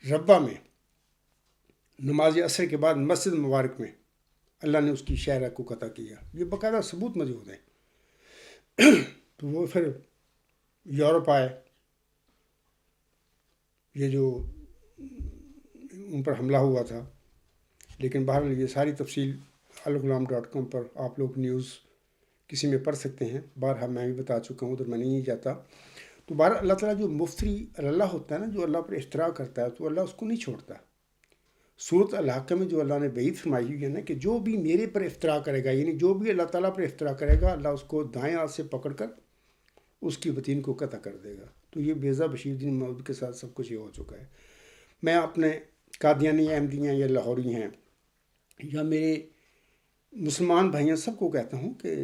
Speaker 1: ربہ میں نماز عصر کے بعد مسجد مبارک میں اللہ نے اس کی شہرہ کو قطع کیا. یہ باقاعدہ ثبوت موجود ہے. تو وہ پھر یورپ آئے، یہ جو ان پر حملہ ہوا تھا. لیکن بہرحال یہ ساری تفصیل الغلام.com پر آپ لوگ نیوز کسی میں پڑھ سکتے ہیں. بارہا میں بھی بتا چکا ہوں، ادھر میں نہیں جاتا. تو بہرحال اللہ تعالیٰ جو مفتری اللہ ہوتا ہے نا، جو اللہ پر افتراء کرتا ہے، تو اللہ اس کو نہیں چھوڑتا. سورۃ الحق میں جو اللہ نے وعید فرمائی ہوئی ہے نا کہ جو بھی میرے پر افتراء کرے گا، یعنی جو بھی اللہ تعالیٰ پر افتراء کرے گا، اللہ اس کو دائیں ہاتھ سے پکڑ کر اس کی وطین کو قطع کر دے گا. تو یہ مرزا بشیر الدین محمود کے ساتھ سب کچھ یہ ہو چکا ہے. میں اپنے قادیانی احمدیاں یا لاہوری ہیں یا میرے مسلمان بھائیاں سب کو کہتا ہوں کہ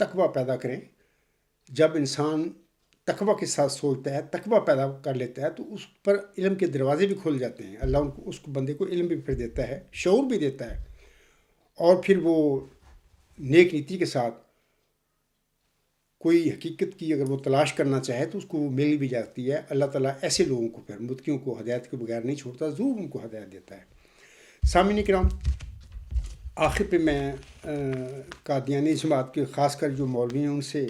Speaker 1: تقویٰ پیدا کریں. جب انسان تقویٰ کے ساتھ سوچتا ہے، تقویٰ پیدا کر لیتا ہے، تو اس پر علم کے دروازے بھی کھل جاتے ہیں. اللہ اس کو بندے کو علم بھی پھر دیتا ہے، شعور بھی دیتا ہے، اور پھر وہ نیک نیتی کے ساتھ کوئی حقیقت کی اگر وہ تلاش کرنا چاہے تو اس کو وہ مل بھی جاتی ہے. اللہ تعالیٰ ایسے لوگوں کو پھر متقیوں کو ہدایت کے بغیر نہیں چھوڑتا، ضرور ان کو ہدایت دیتا ہے. سامعین کرام، آخر پہ میں قادیانی جماعت کے خاص کر جو مولوی ہیں ان سے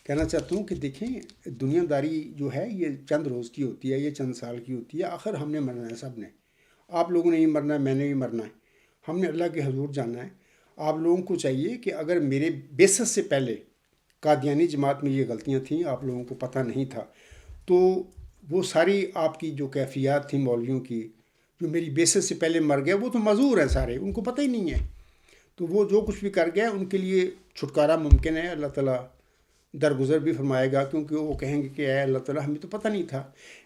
Speaker 1: کہنا چاہتا ہوں کہ دیکھیں دنیا داری جو ہے یہ چند روز کی ہوتی ہے، یہ چند سال کی ہوتی ہے، آخر ہم نے مرنا ہے، سب نے، آپ لوگوں نے بھی مرنا ہے، میں نے بھی مرنا ہے، ہم نے اللہ کے حضور جانا ہے۔ آپ لوگوں کو چاہیے کہ اگر میرے بیست سے پہلے قادیانی جماعت میں یہ غلطیاں تھیں، آپ لوگوں کو پتہ نہیں تھا، تو وہ ساری آپ کی جو کیفیات تھیں مولویوں کی جو میری بیست سے پہلے مر گئے، وہ تو معذور ہیں سارے، ان کو پتہ ہی نہیں ہے، تو وہ جو کچھ بھی کر گئے ان کے لیے چھٹکارا ممکن ہے، اللہ تعالیٰ درگزر بھی فرمائے گا، کیونکہ وہ کہیں گے کہ اے اللہ تعالیٰ ہمیں تو پتہ نہیں تھا۔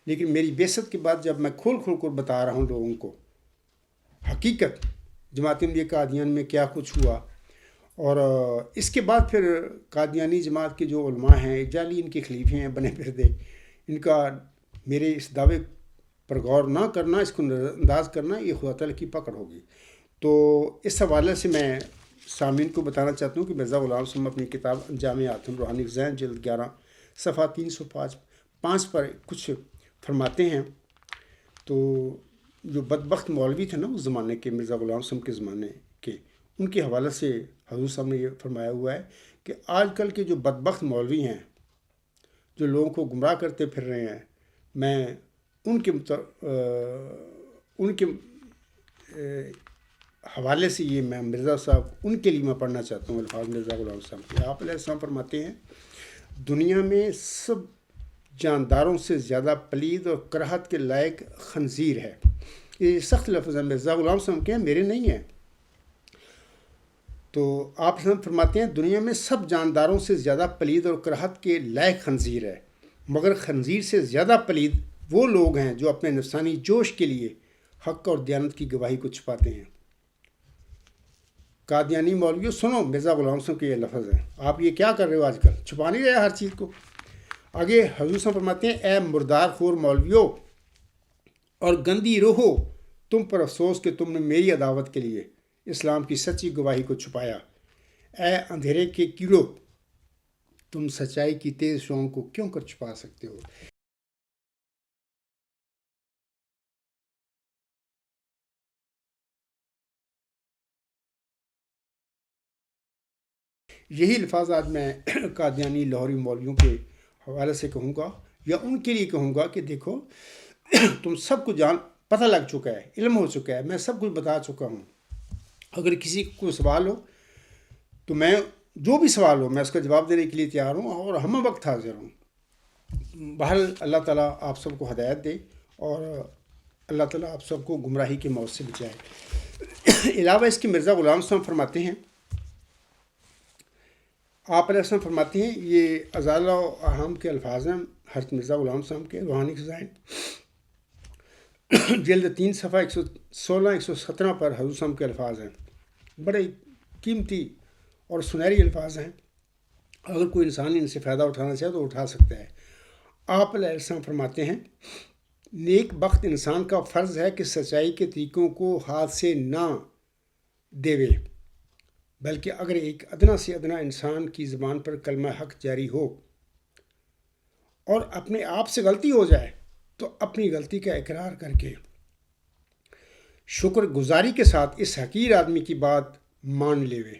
Speaker 1: لیکن میری بیست کے بعد جب میں کھول کر بتا رہا ہوں لوگوں کو حقیقت جماعت احمدیہ قادیان میں کیا کچھ ہوا، اور اس کے بعد پھر قادیانی جماعت کے جو علماء ہیں جعلی ان کے خلیفے ہیں بنے پھردے، ان کا میرے اس دعوے پر غور نہ کرنا، اس کو نظر انداز کرنا، یہ خدا تعالیٰ کی پکڑ ہوگی۔ تو اس حوالے سے میں سامعین کو بتانا چاہتا ہوں کہ مرزا غلام صاحب اپنی کتاب انجام حاتم روحانی ذہن جلد 11 صفحہ 305 پر کچھ فرماتے ہیں۔ تو جو بدبخت مولوی تھے نا اس زمانے کے، مرزا غلام صاحب کے زمانے کے، ان کے حوالے سے حضور صاحب نے یہ فرمایا ہوا ہے کہ آج کل کے جو بدبخت مولوی ہیں جو لوگوں کو گمراہ کرتے پھر رہے ہیں، میں ان کے حوالے سے یہ میں مرزا صاحب ان کے لیے میں پڑھنا چاہتا ہوں الفاظ مرزا غلام صاحب کے۔ آپ علیہ السلام فرماتے ہیں دنیا میں سب جانداروں سے زیادہ پلید اور کراہت کے لائق خنزیر ہے۔ یہ سخت لفظ ہے، مرزا غلام صاحب کے ہیں، میرے نہیں ہیں۔ تو آپ فرماتے ہیں دنیا میں سب جانداروں سے زیادہ پلید اور کراہت کے لائق خنزیر ہے، مگر خنزیر سے زیادہ پلید وہ لوگ ہیں جو اپنے نفسانی جوش کے لیے حق اور دیانت کی گواہی کو چھپاتے ہیں۔ قادیانی مولویوں سنو، مرزا غلام صاحب کے یہ لفظ ہیں، آپ یہ کیا کر رہے ہو آج کل، چھپا نہیں رہے ہر چیز کو۔ آگے حضور صاحب فرماتے ہیں اے مردار خور مولویوں اور گندی روحو، تم پر افسوس کہ تم نے میری عداوت کے لیے اسلام کی سچی گواہی کو چھپایا۔ اے اندھیرے کے کیڑو، تم سچائی کی تیز شعاؤں کو کیوں کر چھپا سکتے ہو۔ یہی الفاظ آج میں قادیانی لاہوری مولویوں کے حوالے سے کہوں گا، یا ان کے لیے کہوں گا کہ دیکھو تم سب کو پتہ لگ چکا ہے، علم ہو چکا ہے، میں سب کچھ بتا چکا ہوں۔ اگر کسی کو سوال ہو تو میں جو بھی سوال ہو میں اس کا جواب دینے کے لیے تیار ہوں اور ہم وقت حاضر ہوں۔ بہرحال اللہ تعالیٰ آپ سب کو ہدایت دے اور اللہ تعالیٰ آپ سب کو گمراہی کے موت سے بچائے۔ علاوہ اس کے مرزا غلام صاحب فرماتے ہیں، آپ علیہ السلام فرماتے ہیں، یہ ازالہ و احام کے الفاظ ہیں حضرت مرزا غلام صاحب کے روحانی خزائن جلد 3 صفحہ 116-117 پر حضور صاحب کے الفاظ ہیں، بڑے قیمتی اور سنہری الفاظ ہیں، اگر کوئی انسان ان سے فائدہ اٹھانا چاہے تو اٹھا سکتا ہے۔ آپ علیہ السلام فرماتے ہیں نیک بخت انسان کا فرض ہے کہ سچائی کے طریقوں کو ہاتھ سے نہ دیوے، بلکہ اگر ایک ادنا سے ادنا انسان کی زبان پر کلمہ حق جاری ہو اور اپنے آپ سے غلطی ہو جائے تو اپنی غلطی کا اقرار کر کے شکر گزاری کے ساتھ اس حقیر آدمی کی بات مان لیوے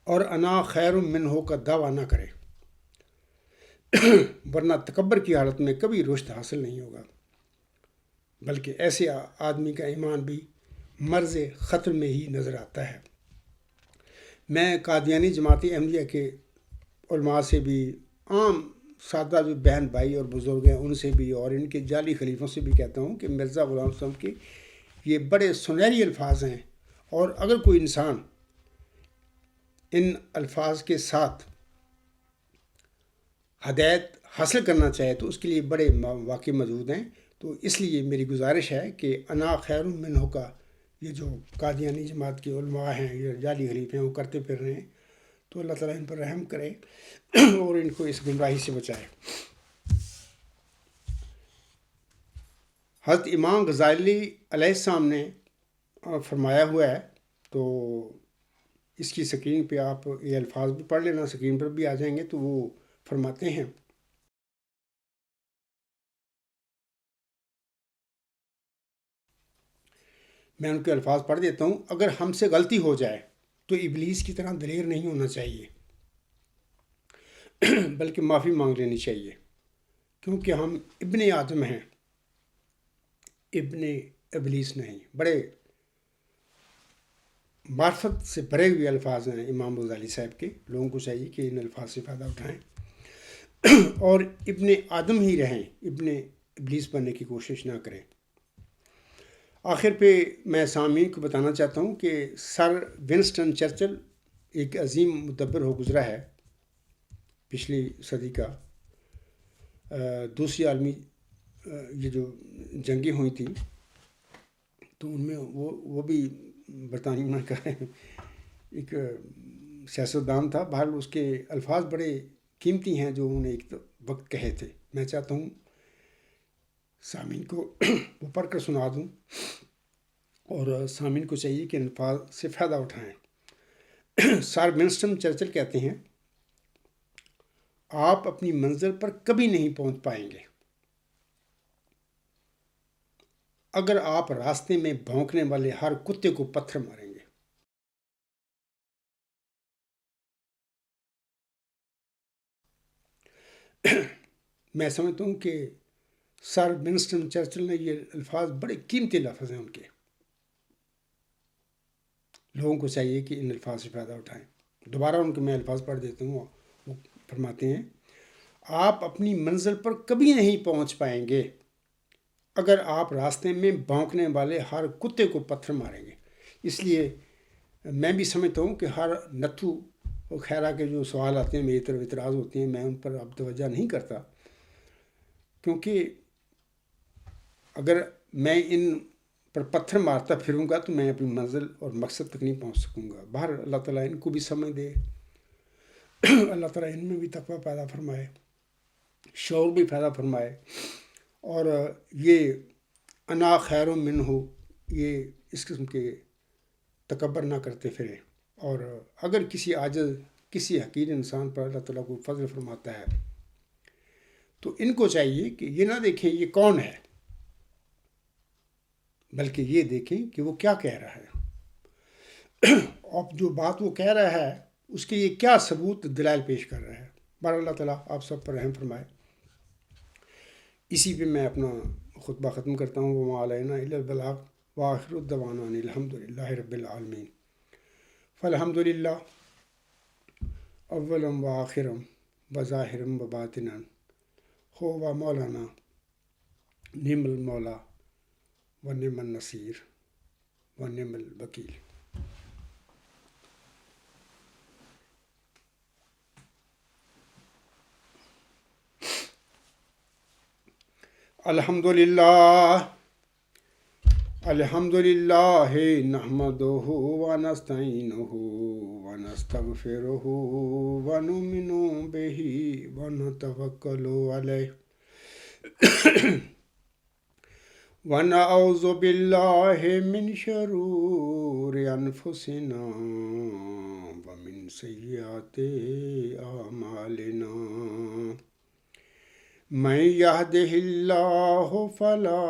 Speaker 1: اور انا خیر منہ کا دعویٰ نہ کرے، ورنہ تکبر کی حالت میں کبھی رشد حاصل نہیں ہوگا، بلکہ ایسے آدمی کا ایمان بھی مرض خطر میں ہی نظر آتا ہے۔ میں قادیانی جماعت احمدیہ کے علماء سے بھی، عام سادہ جو بہن بھائی اور بزرگ ہیں ان سے بھی، اور ان کے جعلی خلیفوں سے بھی کہتا ہوں کہ مرزا غلام صاحب کے یہ بڑے سنہری الفاظ ہیں، اور اگر کوئی انسان ان الفاظ کے ساتھ ہدایت حاصل کرنا چاہے تو اس کے لیے بڑے واقع موجود ہیں۔ تو اس لیے میری گزارش ہے کہ انا خیر منہ کا یہ جو قادیانی جماعت کے علماء ہیں، یہ جعلی خلیفے ہیں، وہ کرتے پھر رہے ہیں، تو اللہ تعالیٰ ان پر رحم کرے اور ان کو اس گمراہی سے بچائے۔ حضرت امام غزالی علیہ السلام نے فرمایا ہوا ہے، تو اس کی سکرین پہ آپ یہ الفاظ بھی پڑھ لینا، سکرین پر بھی آ جائیں گے، تو وہ فرماتے ہیں میں ان کے الفاظ پڑھ دیتا ہوں. اگر ہم سے غلطی ہو جائے تو ابلیس کی طرح دلیر نہیں ہونا چاہیے بلکہ معافی مانگ لینی چاہیے، کیونکہ ہم ابن آدم ہیں، ابن ابلیس نہیں. بڑے معرفت سے بھرے ہوئے الفاظ ہیں امام غزالی صاحب کے. لوگوں کو چاہیے کہ ان الفاظ سے فائدہ اٹھائیں اور ابن آدم ہی رہیں، ابن ابلیس بننے کی کوشش نہ کریں. آخر پہ میں سامعین کو بتانا چاہتا ہوں کہ سر ونسٹن چرچل ایک عظیم مدبر ہو گزرا ہے پچھلی صدی کا. دوسری عالمی یہ جو جنگیں ہوئی تھیں تو ان میں وہ بھی برطانیہ کا ایک سیاستدان تھا. بہرحال اس کے الفاظ بڑے قیمتی ہیں جو انہوں نے ایک وقت کہے تھے. میں چاہتا ہوں سامعین کو وہ پڑھ کر سنا دوں، اور سامعین کو چاہیے کہ ان الفاظ سے فائدہ اٹھائیں. سر ونسٹن چرچل کہتے ہیں، آپ اپنی منزل پر کبھی نہیں پہنچ پائیں گے اگر آپ راستے میں بھونکنے والے ہر کتے کو پتھر ماریں گے. میں سمجھتا ہوں کہ سر ونسٹن چرچل نے یہ الفاظ بڑے قیمتی لفظ ہیں ان کے. لوگوں کو چاہیے کہ ان الفاظ سے فائدہ اٹھائیں. دوبارہ ان کے میں الفاظ پڑھ دیتا ہوں. وہ فرماتے ہیں، آپ اپنی منزل پر کبھی نہیں پہنچ پائیں گے اگر آپ راستے میں بھونکنے والے ہر کتے کو پتھر ماریں گے. اس لیے میں بھی سمجھتا ہوں کہ ہر نتھو اور خیرہ کے جو سوال آتے ہیں میری طرف اعتراض ہوتے ہیں، میں ان پر اب توجہ نہیں کرتا، کیونکہ اگر میں ان پر پتھر مارتا پھروں گا تو میں اپنی منزل اور مقصد تک نہیں پہنچ سکوں گا. باہر اللہ تعالیٰ ان کو بھی سمجھ دے، اللہ تعالیٰ ان میں بھی تقویٰ پیدا فرمائے، شعور بھی پیدا فرمائے، اور یہ انا خیر من ہو، یہ اس قسم کے تکبر نہ کرتے پھریں. اور اگر کسی عاجز کسی حقیر انسان پر اللہ تعالیٰ کو فضل فرماتا ہے تو ان کو چاہیے کہ یہ نہ دیکھیں یہ کون ہے، بلکہ یہ دیکھیں کہ وہ کیا کہہ رہا ہے، اور جو بات وہ کہہ رہا ہے اس کے لیے کیا ثبوت دلائل پیش کر رہا ہے. بہر اللہ تعالیٰ آپ سب پر رحم فرمائے. اسی پہ میں اپنا خطبہ ختم کرتا ہوں. وما علینا الا البلاغ وآخر الدعوانا ان الحمد للہ رب العالمین. فالحمد للہ اولم و آخرم و ظاہرم و باطنن ہو و مولانا نعم المولا و نعم النصیر و نعم الوکیل. الحمد للہ نحمدہ و نستعینہ و نستغفرہ و نؤمن بہ و نتوکل علیہ و نعوذ باللہ من شرور انفسنا و من سیئات اعمالنا. من يهده الله فلا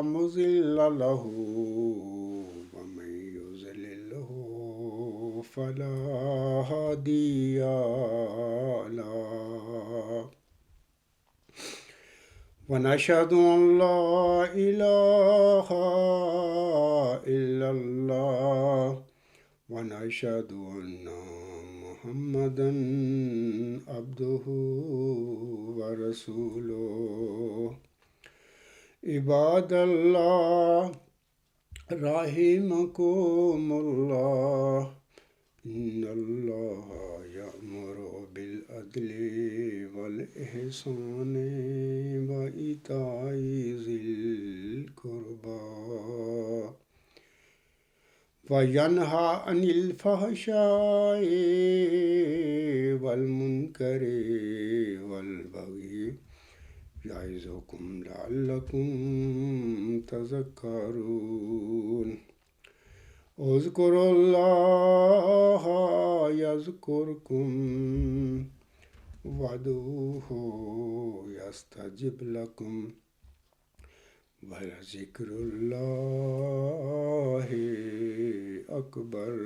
Speaker 1: مضل له ومن يضلل فلا هادي له. ونشهد أن لا إله إلا الله ونشهد أن محمدا عبده ورسوله. عباد اللہ رحمكم اللہ ان اللہ یأمر بالعدل والإحسان وإیتاء ذی القربى وَيَنْهَى عَنِ الْفَحْشَاءِ وَالْمُنْكَرِ وَالْبَغْيِ يَعِظُكُمْ لَعَلَّكُمْ تَذَكَّرُونَ. اذْكُرُوا اللَّهَ يَذْكُرْكُمْ وَادْعُوهُ يَسْتَجِبْ لَكُمْ وَلَذِكْرُ اللَّهِ أَكْبَرُ.